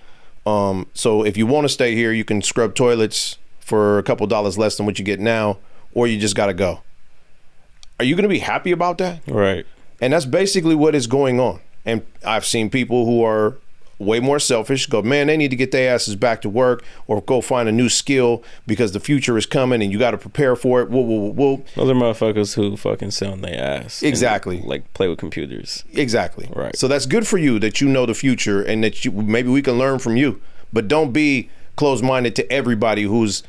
So if you want to stay here, you can scrub toilets for a couple dollars less than what you get now, or you just got to go. Are you going to be happy about that? Right. And that's basically what is going on. And I've seen people who are way more selfish go, man, they need to get their asses back to work or go find a new skill because the future is coming and you got to prepare for it. Whoa. Those are motherfuckers who fucking sit on their ass. Exactly. And, like, play with computers. Exactly. Right. So that's good for you that you know the future and that maybe we can learn from you. But don't be closed-minded to everybody who's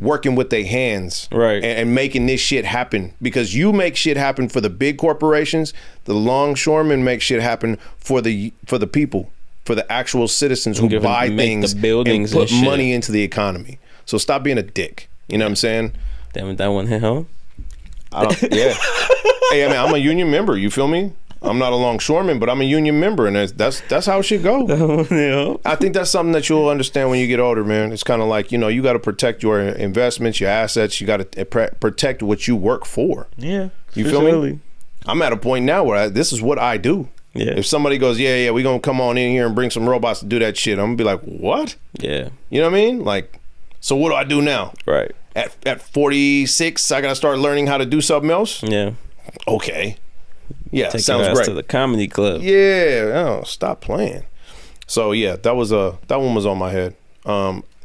working with their hands, right, and making this shit happen, because you make shit happen for the big corporations. The longshoremen make shit happen for the people, for the actual citizens who buy things, the buildings, and put money into the economy. So stop being a dick. You know what I'm saying? Damn it, that one hit home. Yeah. Hey, I mean, I'm a union member. You feel me? I'm not a longshoreman, but I'm a union member, and that's how it should go. Yeah. I think that's something that you'll understand when you get older, man. It's kind of like, you got to protect your investments, your assets. You got to protect what you work for. Yeah. You feel me? I'm at a point now where this is what I do. Yeah. If somebody goes, yeah, we're going to come on in here and bring some robots to do that shit, I'm going to be like, what? Yeah. You know what I mean? Like, so what do I do now? Right. At 46, I got to start learning how to do something else? Yeah. Okay. Yeah, take sounds your ass great. to the comedy club. Yeah, oh, stop playing. So yeah, that one was on my head.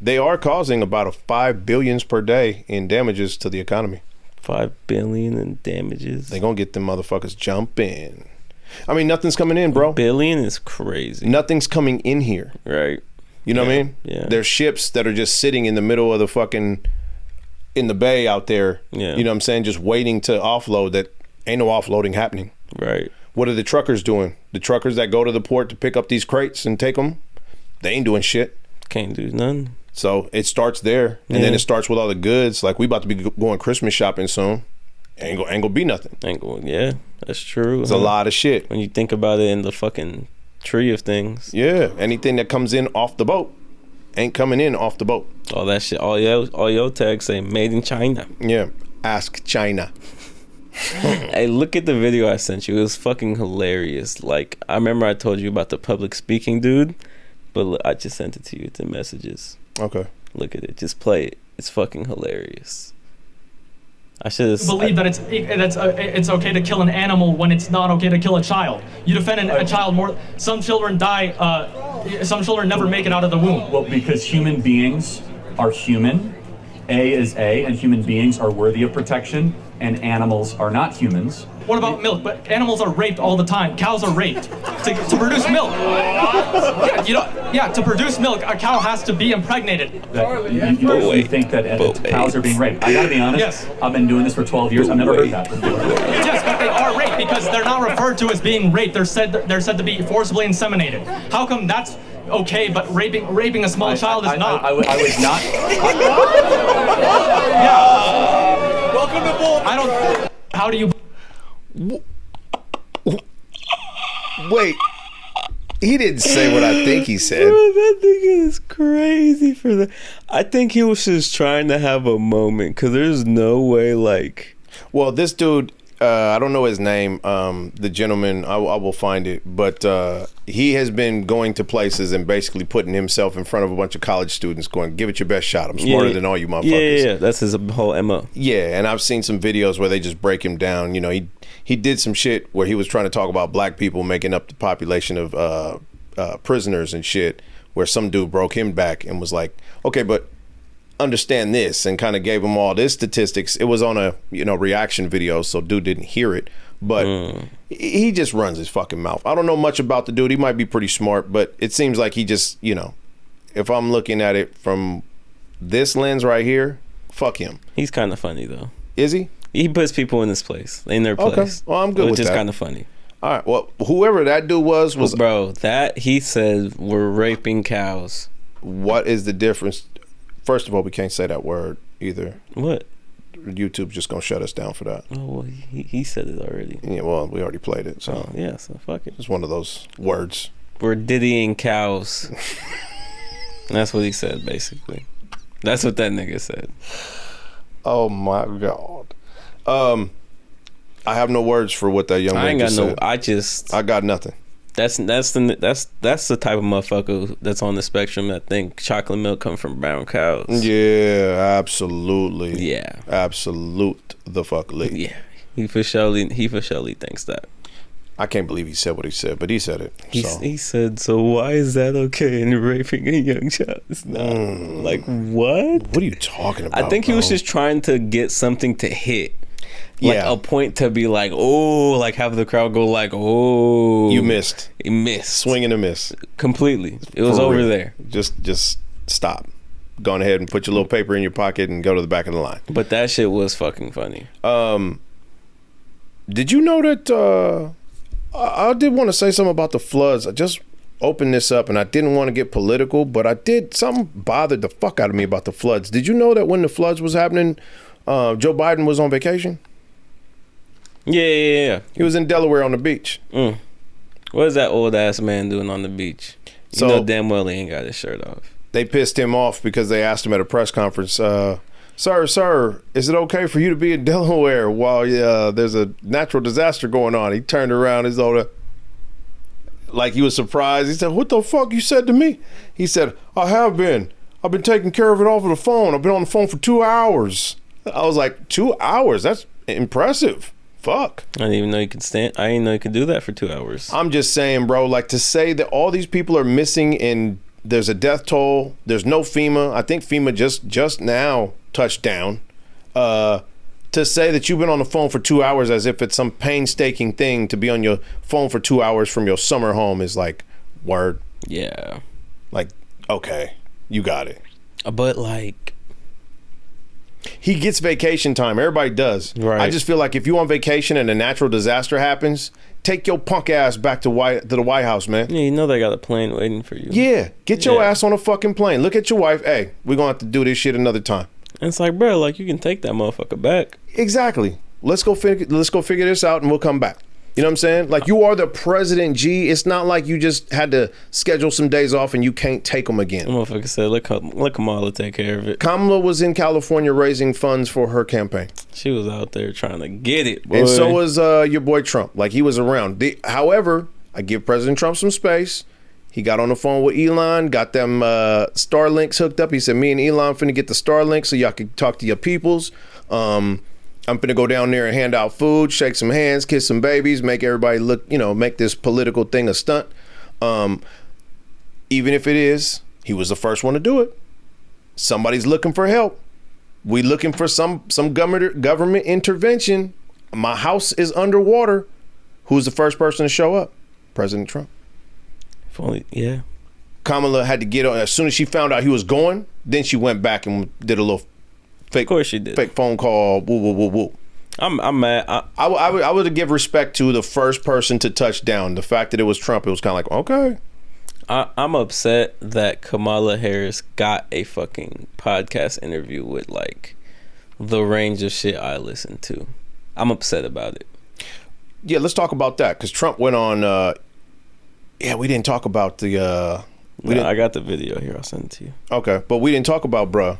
They are causing about $5 billion per day in damages to the economy. $5 billion in damages. They gonna get them motherfuckers jumping. I mean, nothing's coming in, bro. $1 billion is crazy. Nothing's coming in here. Right. You know what I mean? Yeah. There's ships that are just sitting in the middle of the fucking in the bay out there. Yeah. You know what I'm saying? Just waiting to offload. That ain't no offloading happening. Right. What are the truckers doing? The truckers that go to the port to pick up these crates and take them, they ain't doing shit. Can't do nothing. So it starts there, and then it starts with all the goods. Like, we about to be going Christmas shopping soon. Ain't gonna be nothing. Yeah, that's true. There's a lot of shit. When you think about it in the fucking tree of things. Yeah, anything that comes in off the boat ain't coming in off the boat. All that shit, all your tags say made in China. Yeah, ask China. Hey, look at the video I sent you. It was fucking hilarious. Like, I remember I told you about the public speaking dude, but look, I just sent it to you. It's in messages. Okay. Look at it. Just play it. It's fucking hilarious. I should believe that it's okay to kill an animal when it's not okay to kill a child. You defend a child more. Some children die. Some children never make it out of the womb. Well, because human beings are human. A is A, and human beings are worthy of protection, and animals are not humans. What about milk? But animals are raped all the time. Cows are raped to produce milk. To produce milk, a cow has to be impregnated. You think that cows are being raped? I gotta be honest. Yes. I've been doing this for 12 years. I've never heard that before. Yes, but they are raped because they're not referred to as being raped. They're said to be forcibly inseminated. How come that's okay, but raping a small child is not? I was not. Yeah. Welcome to Bull. I don't. How do you? Wait, He didn't say what I think he said. Bro, that nigga is crazy for that. I think he was just trying to have a moment because there's no way, like. Well, this dude, I don't know his name. The gentleman, I will find it, but he has been going to places and basically putting himself in front of a bunch of college students, going, "Give it your best shot. I'm smarter than all you motherfuckers." Yeah. That's his whole MO. Yeah, and I've seen some videos where they just break him down. You know, he did some shit where he was trying to talk about black people making up the population of prisoners and shit, where some dude broke him back and was like, okay, but understand this, and kind of gave him all this statistics. It was on a reaction video, so dude didn't hear it, but he just runs his fucking mouth. I don't know much about the dude. He might be pretty smart, but it seems like he just, if I'm looking at it from this lens right here, fuck him. He's kind of funny though. Is he? He puts people in their place. Okay. Well, I'm good with that. Which is kind of funny. All right. Well, whoever that dude was bro, that he said we're raping cows. What is the difference? First of all, we can't say that word either. What? YouTube's just gonna shut us down for that. Oh well, he said it already. Yeah. Well, we already played it. So yeah. So fuck it. It's one of those words. We're diddying cows. That's what he said, basically. That's what that nigga said. Oh my god. I have no words for what that young man just said. I got nothing. That's the type of motherfucker that's on the spectrum that think chocolate milk come from brown cows. Yeah, absolutely. Yeah, absolute the fuckly. Yeah, he for surely thinks that. I can't believe he said what he said, but he said it. He said, so why is that okay in raping a young child? It's not. Like, what? What are you talking about? I think he was just trying to get something to hit. Like a point to be like, oh, like have the crowd go like, oh. You missed. He missed. Swing and a miss. Completely. It was over there. Just stop. Go ahead and put your little paper in your pocket and go to the back of the line. But that shit was fucking funny. Did you know that I did want to say something about the floods. I just opened this up and I didn't want to get political, but something bothered the fuck out of me about the floods. Did you know that when the floods was happening, Joe Biden was on vacation? Yeah. He was in Delaware on the beach. What is that old ass man doing on the beach? You know damn well he ain't got his shirt off. They pissed him off because they asked him at a press conference, Sir, is it okay for you to be in Delaware while there's a natural disaster going on? He turned around as though like he was surprised. He said, what the fuck you said to me? He said, I've been taking care of it off of the phone. I've been on the phone for 2 hours. I was like, 2 hours? That's impressive. Fuck. I didn't even know you could stand. I didn't know you could do that for 2 hours. I'm just saying, bro, like to say that all these people are missing and there's a death toll. There's no FEMA. I think FEMA just now touched down. To say that you've been on the phone for 2 hours as if it's some painstaking thing to be on your phone for 2 hours from your summer home is like, word. Yeah. Like, okay, you got it. But like, he gets vacation time. Everybody does. Right. I just feel like if you on vacation and a natural disaster happens, take your punk ass back to the White House, man. Yeah, you know they got a plane waiting for you. Yeah, get your ass on a fucking plane. Look at your wife. Hey, we're gonna have to do this shit another time. And it's like, bro, like you can take that motherfucker back. Exactly. Let's go figure this out and we'll come back. You know what I'm saying? Like, you are the president, G. It's not like you just had to schedule some days off and you can't take them again. The motherfucker said, let Kamala take care of it. Kamala was in California raising funds for her campaign. She was out there trying to get it, boy. And so was your boy Trump. Like, he was around. However, I give President Trump some space. He got on the phone with Elon, got them Starlinks hooked up. He said, me and Elon finna get the Starlink so y'all can talk to your peoples. I'm finna go down there and hand out food, shake some hands, kiss some babies, make everybody look, make this political thing a stunt. Even if it is, he was the first one to do it. Somebody's looking for help. We looking for some government intervention. My house is underwater. Who's the first person to show up? President Trump. If only, yeah. Kamala had to get on as soon as she found out he was going. Then she went back and did a little fake. Of course she did. Fake phone call. Woo woo woo woo. I'm mad. I would give respect to the first person to touch down. The fact that it was Trump, it was kind of like, okay. I'm upset that Kamala Harris got a fucking podcast interview with like the range of shit I listen to. I'm upset about it. Yeah, let's talk about that because Trump went on Yeah, we didn't talk about the. I got the video here. I'll send it to you. Okay, but we didn't talk about bruh.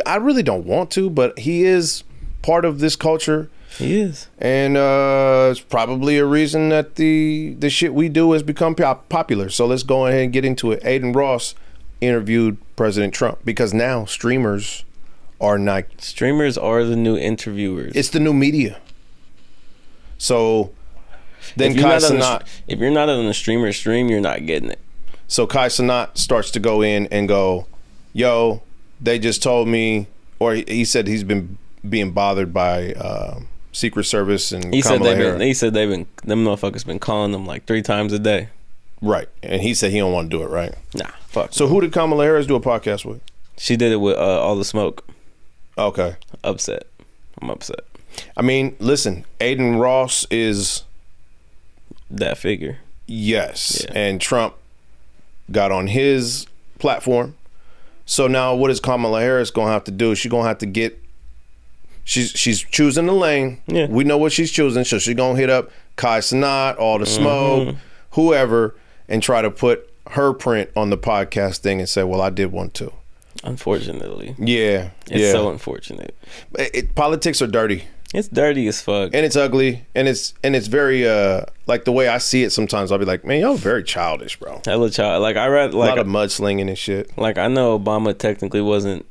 I really don't want to, but he is part of this culture. He is, and it's probably a reason that the shit we do has become popular. So let's go ahead and get into it. Aiden Ross interviewed President Trump because now streamers are the new interviewers. It's the new media. So then if you're not on the streamer stream, you're not getting it. So Kai Cenat starts to go in and go, yo, they just told me, or he said he's been being bothered by Secret Service and he said them motherfuckers been calling them like 3 times a day. Right. And he said he don't want to do it, right? Nah, fuck. So who did Kamala Harris do a podcast with? She did it with All the Smoke. Okay. I'm upset. I mean, listen, Aiden Ross is that figure. Yes. Yeah. And Trump got on his platform. So now what is Kamala Harris gonna have to do? She's gonna have to get she's choosing the lane. Yeah. We know what she's choosing, so she's gonna hit up Kai Cenat, All the Smoke, whoever, and try to put her print on the podcast thing and say, well, I did one too. Unfortunately. Yeah. It's so unfortunate. Politics are dirty. It's dirty as fuck. And it's ugly. And it's very like the way I see it sometimes, I'll be like, man, y'all very childish, bro. Hella child. Like I read like a lot of mudslinging and shit. Like I know Obama technically wasn't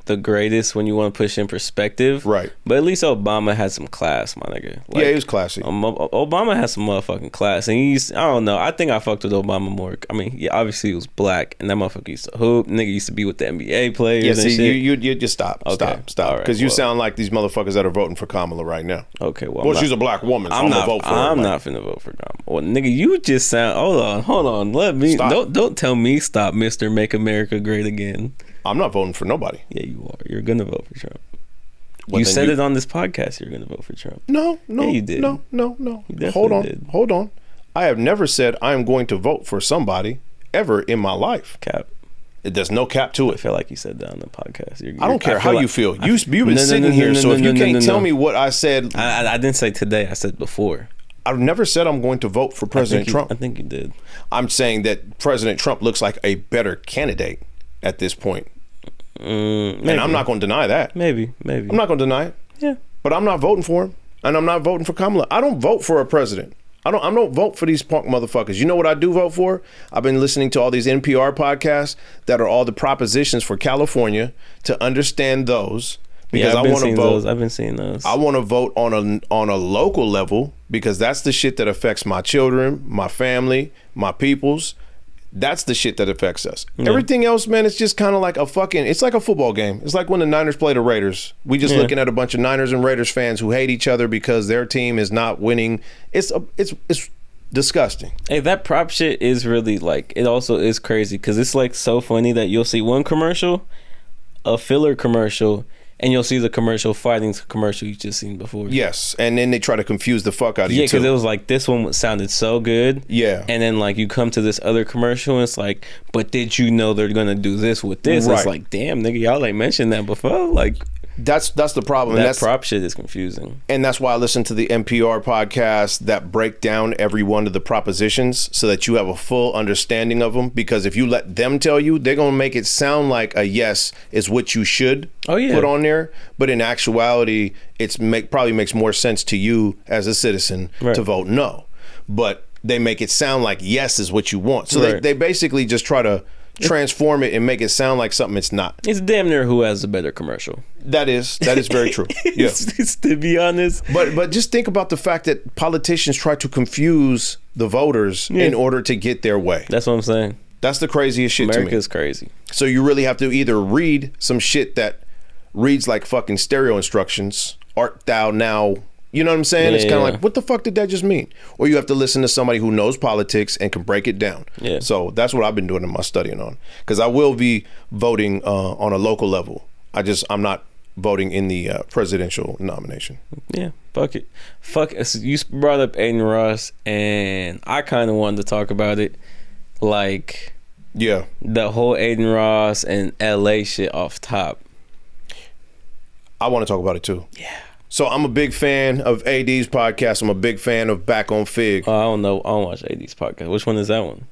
the greatest when you want to push in perspective, right? But at least Obama had some class, my nigga. Like, yeah, he was classy. Obama had some motherfucking class, and I don't know. I think I fucked with Obama more. I mean, yeah, obviously he was black, and that motherfucker used to hoop. Nigga used to be with the NBA players. Yeah, see, and shit. You just stop, stop, because you sound like these motherfuckers that are voting for Kamala right now. Okay, well, she's a black woman. So I'm gonna vote for her. I'm not finna vote for Kamala. Well, nigga, you just sound. Hold on. Let me. Stop. Don't tell me stop, Mr. Make America Great Again. I'm not voting for nobody. Yeah, you are. You're gonna vote for Trump. You said it on this podcast. You're gonna vote for Trump. No. Yeah, you did. No. You Hold on. I have never said I am going to vote for somebody ever in my life. Cap. There's no cap to it. I feel like you said that on the podcast. I don't care how you feel. You've been sitting here, so if you can't tell me what I said, I didn't say today. I said before. I've never said I'm going to vote for President Trump. I think you did. I'm saying that President Trump looks like a better candidate at this point. And I'm not going to deny that. Maybe. I'm not going to deny it. Yeah. But I'm not voting for him, and I'm not voting for Kamala. I don't vote for a president. I don't vote for these punk motherfuckers. You know what I do vote for? I've been listening to all these NPR podcasts that are all the propositions for California to understand those. Because I want to vote. I've been seeing those. I want to vote on a local level because that's the shit that affects my children, my family, my peoples. That's the shit that affects us. Yeah. Everything else, man, it's just kind of like it's like a football game. It's like when the Niners play the Raiders. We just looking at a bunch of Niners and Raiders fans who hate each other because their team is not winning. It's disgusting. Hey, that prop shit is really like, it also is crazy because it's like so funny that you'll see one commercial, a filler commercial, and you'll see the commercial fighting the commercial you've just seen before. Yes, and then they try to confuse the fuck out of you, too. Yeah, because it was like, this one sounded so good. Yeah. And then, like, you come to this other commercial, and it's like, but did you know they're going to do this with this? Right. It's like, damn, nigga, y'all ain't mentioned that before. Like, that's the problem. That prop shit is confusing. And that's why I listen to the NPR podcasts that break down every one of the propositions so that you have a full understanding of them. Because if you let them tell you, they're going to make it sound like a yes is what you should put on there. But in actuality, probably makes more sense to you as a citizen to vote no. But they make it sound like yes is what you want. So they basically just try to transform it and make it sound like something it's not. It's damn near who has a better commercial. That is very true. Yeah. To be honest. But just think about the fact that politicians try to confuse the voters in order to get their way. That's what I'm saying. That's the craziest shit to me. America's crazy. So you really have to either read some shit that reads like fucking stereo instructions. Art thou now... You know what I'm saying? It's kind of like, what the fuck did that just mean? Or you have to listen to somebody who knows politics and can break it down. Yeah. So that's what I've been doing in my studying on. Because I will be voting on a local level. I'm not voting in the presidential nomination. Yeah, fuck it. Fuck it. So you brought up Aiden Ross, and I kind of wanted to talk about it. Like, the whole Aiden Ross and LA shit off top. I want to talk about it too. Yeah. So I'm a big fan of AD's podcast. I'm a big fan of Back on Fig. I don't know. I don't watch AD's podcast. Which one is that one?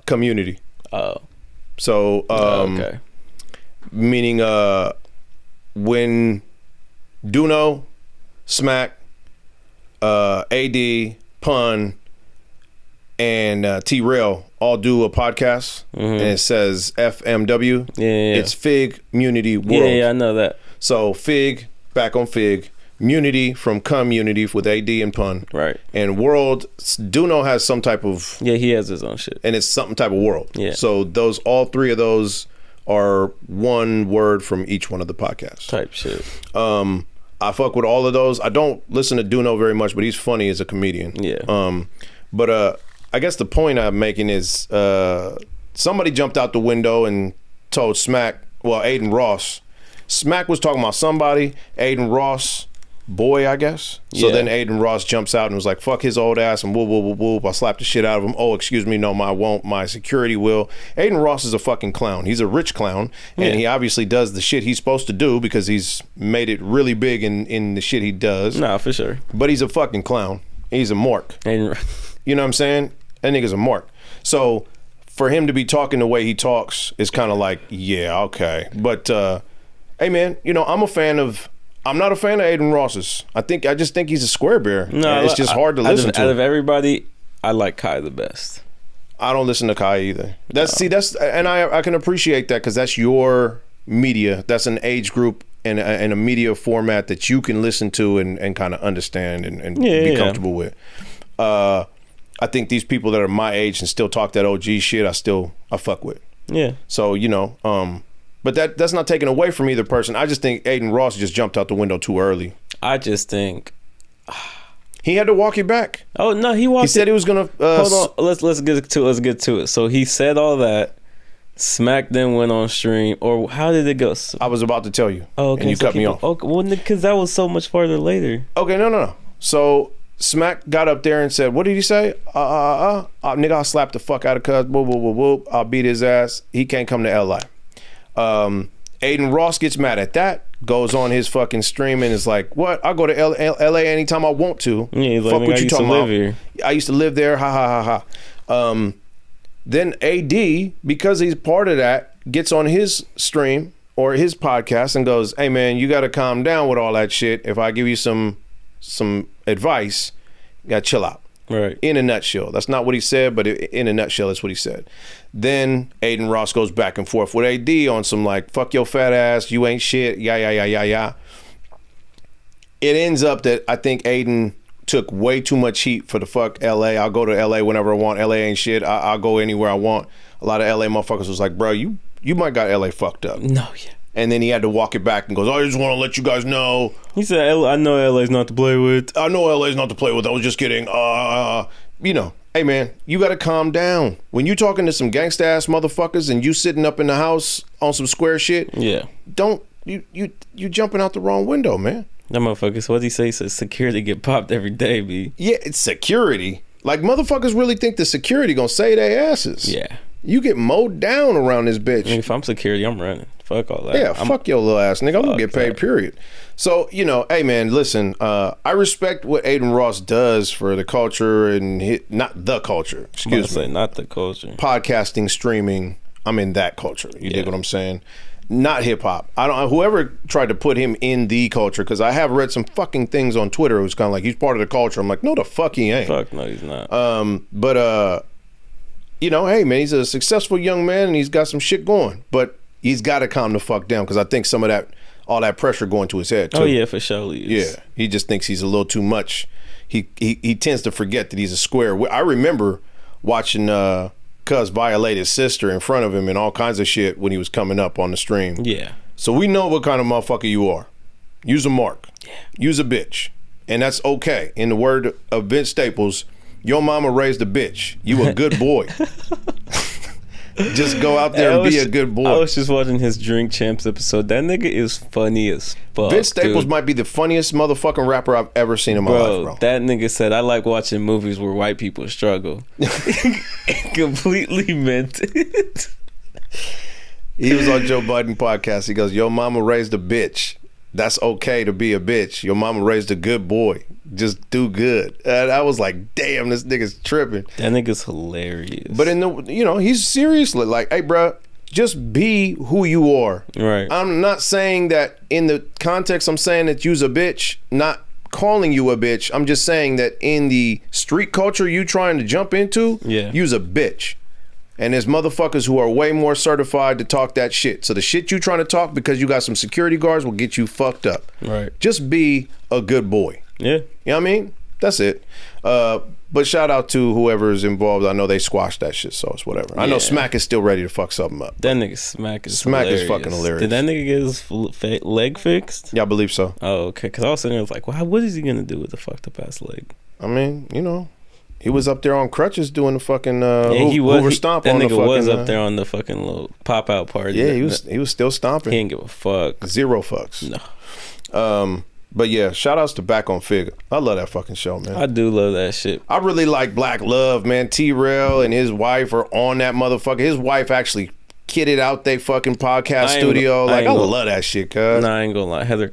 Community. Oh. So, okay. Meaning when Duno, Smack, AD, Pun, and T-Rail all do a podcast, and it says FMW. Yeah. It's Fig Munity World. Yeah, I know that. So Fig, Back on Fig, Munity from Community with AD and Pun. Right. And World, Duno has some type of... Yeah, he has his own shit. And it's something type of world. Yeah. So all three of those are one word from each one of the podcasts. Type shit. I fuck with all of those. I don't listen to Duno very much, but he's funny as a comedian. Yeah. But I guess the point I'm making is somebody jumped out the window and told Smack, well, Aiden Ross. Smack was talking about somebody, Aiden Ross, boy, I guess. So then Aiden Ross jumps out and was like, fuck his old ass and whoop, whoop, whoop, whoop. I slapped the shit out of him. Oh, excuse me. No, I won't. My security will. Aiden Ross is a fucking clown. He's a rich clown. And he obviously does the shit he's supposed to do because he's made it really big in the shit he does. Nah, for sure. But he's a fucking clown. He's a mark. You know what I'm saying? That nigga's a mark. So for him to be talking the way he talks is kind of like, yeah, okay. But hey man, you know, I'm not a fan of Aiden Ross's. I just think he's a square bear. No, it's just hard to listen to. Out of everybody, I like Kai the best. I don't listen to Kai either. And I can appreciate that because that's your media. That's an age group and a media format that you can listen to and kind of understand and be comfortable with. I think these people that are my age and still talk that OG shit, I fuck with. Yeah. So, you know, but that's not taken away from either person. I just think Aiden Ross just jumped out the window too early. I just think he had to walk it back. Oh no, he said he was gonna. Hold on, let's get to it. So he said all that. Smack then went on stream, or how did it go? I was about to tell you. Oh, okay. And you cut me off. Okay, well, because that was so much farther later. Okay, no. So Smack got up there and said, "What did he say? Nigga, I'll slap the fuck out of cuz. Whoop, whoop, whoop, whoop. I'll beat his ass. He can't come to LA." Aiden Ross gets mad at that, goes on his fucking stream and is like, what? I'll go to LA anytime I want to. Yeah, he's fuck like, what I you used talking to live about. Here. I used to live there. Ha ha ha ha. Then AD, because he's part of that, gets on his stream or his podcast and goes, hey man, you gotta calm down with all that shit. If I give you some advice, you gotta chill out. Right. In a nutshell. That's not what he said, but in a nutshell, that's what he said. Then Aiden Ross goes back and forth with AD on some like, fuck your fat ass, you ain't shit, yeah. It ends up that I think Aiden took way too much heat for the fuck LA. I'll go to LA whenever I want. LA ain't shit. I'll go anywhere I want. A lot of LA motherfuckers was like, bro, you might got LA fucked up. No, yeah. And then he had to walk it back and goes, I just want to let you guys know. He said, I know LA's not to play with. I know LA's not to play with. I was just kidding. You know, hey man, you got to calm down. When you talking to some gangsta ass motherfuckers and you sitting up in the house on some square shit, yeah, don't you jumping out the wrong window, man. That motherfuckers, what did he say? He said security get popped every day, B. Yeah, it's security. Like motherfuckers really think the security gonna save their asses. Yeah. You get mowed down around this bitch. I mean, if I'm security, I'm running. Fuck all that. Yeah, fuck your little ass, nigga. I'm gonna get paid, period. So, you know, hey man, listen, I respect what Aiden Ross does for the culture and not the culture, excuse me. Not the culture. Podcasting, streaming, I'm in that culture. You dig what I'm saying? Not hip hop. I don't. Whoever tried to put him in the culture, because I have read some fucking things on Twitter. It was kind of like he's part of the culture. I'm like, no, the fuck he ain't. Fuck no, he's not. But you know, hey man, he's a successful young man and he's got some shit going. But he's got to calm the fuck down because I think some of that, all that pressure going to his head too. Oh yeah, for sure. Yeah, he just thinks he's a little too much. He tends to forget that he's a square. I remember watching Cuz violate his sister in front of him and all kinds of shit when he was coming up on the stream. Yeah. So we know what kind of motherfucker you are. Use a mark. Yeah. Use a bitch. And that's okay. In the word of Vince Staples, your mama raised a bitch. You a good boy. Just go out there and be a good boy. I was just watching his Drink Champs episode. That nigga is funny as fuck. Vince Staples might be the funniest motherfucking rapper I've ever seen in my life, bro. That nigga said, I like watching movies where white people struggle. Completely meant it. He was on Joe Budden podcast. He goes, yo mama raised a bitch. that's okay to be a bitch. Your mama raised a good boy. Just do good. And I was like, damn, this nigga's tripping. That nigga's hilarious. But he's seriously like, hey, bro, just be who you are. Right. I'm not saying that in the context. I'm saying that you's a bitch. Not calling you a bitch. I'm just saying that in the street culture you trying to jump into, you's a bitch. And there's motherfuckers who are way more certified to talk that shit. So the shit you trying to talk because you got some security guards will get you fucked up. Right. Just be a good boy. Yeah. You know what I mean? That's it. But shout out to whoever's involved. I know they squashed that shit, so it's whatever. I know Smack is still ready to fuck something up. That nigga Smack is hilarious. Fucking hilarious. Did that nigga get his leg fixed? Yeah, I believe so. Oh, okay. Because I was sitting there like, well, what is he going to do with the fucked up ass leg? I mean, he was up there on crutches doing the fucking Hoover stomp that on the nigga fucking... was up there on the fucking little pop-out party. Yeah, he was still stomping. He didn't give a fuck. Zero fucks. No. But yeah, shout outs to Back on Fig. I love that fucking show, man. I do love that shit. I really like Black Love, man. T-Rail and his wife are on that motherfucker. His wife actually kitted out they fucking podcast studio. I love that shit, cuz. Nah, I ain't gonna lie. Heather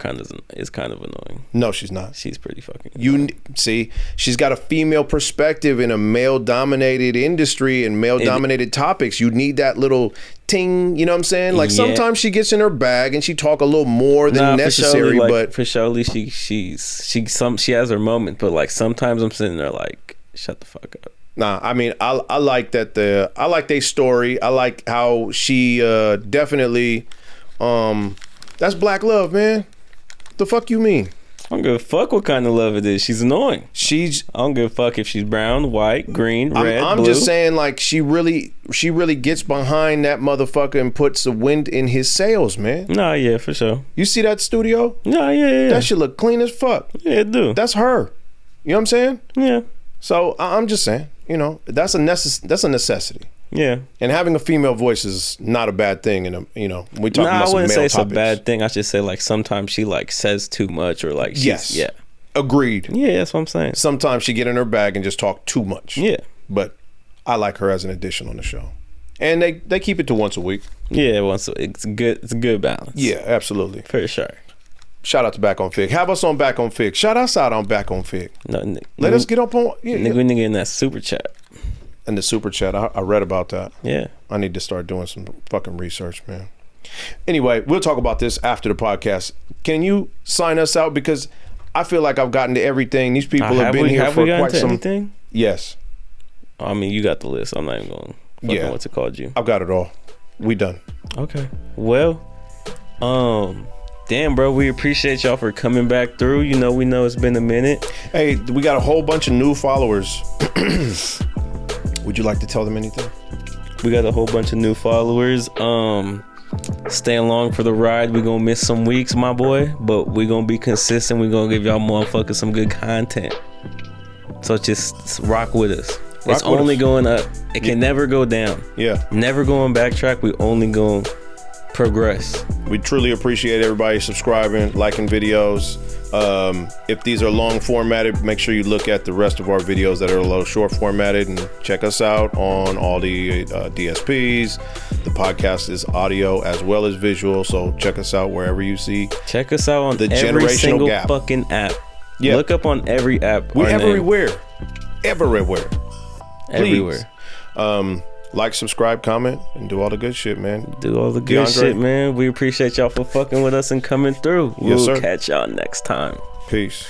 is kind of annoying. No, she's not. She's pretty fucking annoying. See, she's got a female perspective in a male-dominated industry and male-dominated topics. You need that little ting, you know what I'm saying? Like sometimes she gets in her bag and she talk a little more than necessary, but for surely she has her moment, but like sometimes I'm sitting there like, shut the fuck up. Nah, I mean, I like that I like their story. I like how she definitely that's Black Love, man. The fuck you mean? I don't give a fuck what kind of love it is. She's annoying. I don't give a fuck if she's brown, white, green, red, I'm blue. just saying, like, she really gets behind that motherfucker and puts the wind in his sails, man. Nah, yeah, for sure. You see that studio? Nah, yeah. That shit look clean as fuck. Yeah, it do. That's her. You know what I'm saying? Yeah. So I'm just saying, that's a necessity. Yeah. And having a female voice is not a bad thing. And we talk about some male topics. I wouldn't say it's a bad thing. I should say like sometimes she like says too much or like yeah. Agreed. Yeah, that's what I'm saying. Sometimes she get in her bag and just talk too much. Yeah. But I like her as an addition on the show. And they keep it to once a week. Yeah, it's good. It's a good balance. Yeah, absolutely. For sure. Shout out to Back on Fig. Have us on Back on Fig. Shout us out on Back on Fig. No, let us get up on. We need to get in that super chat. In the super chat, I read about that. Yeah. I need to start doing some fucking research, man. Anyway, we'll talk about this after the podcast. Can you sign us out? Because I feel like I've gotten to everything. These people have been here for quite some. Anything? Yes. I mean, you got the list. I'm not even going. What's it called you? I've got it all. We done. Okay. Well, damn, bro, we appreciate y'all for coming back through. We know it's been a minute. Hey, we got a whole bunch of new followers. Would you like to tell them anything? We got a whole bunch of new followers. Stay along for the ride. We're gonna miss some weeks, my boy, but we're gonna be consistent. We're gonna give y'all motherfuckers some good content. So just rock with us. It's only going up. It can never go down. Yeah. Never going backtrack. We only going progress. We truly appreciate everybody subscribing, liking videos. If these are long formatted, make sure you look at the rest of our videos that are a little short formatted, and check us out on all the DSPs. The podcast is audio as well as visual, so check us out wherever you see. Check us out on the every generational single gap. Fucking app. Yeah. Look up on every app. We're everywhere. Everywhere. Everywhere. Like, subscribe, comment, and do all the good shit, man. Do all the good shit, man. We appreciate y'all for fucking with us and coming through. Yes, We'll sir. catch y'all next time. Peace.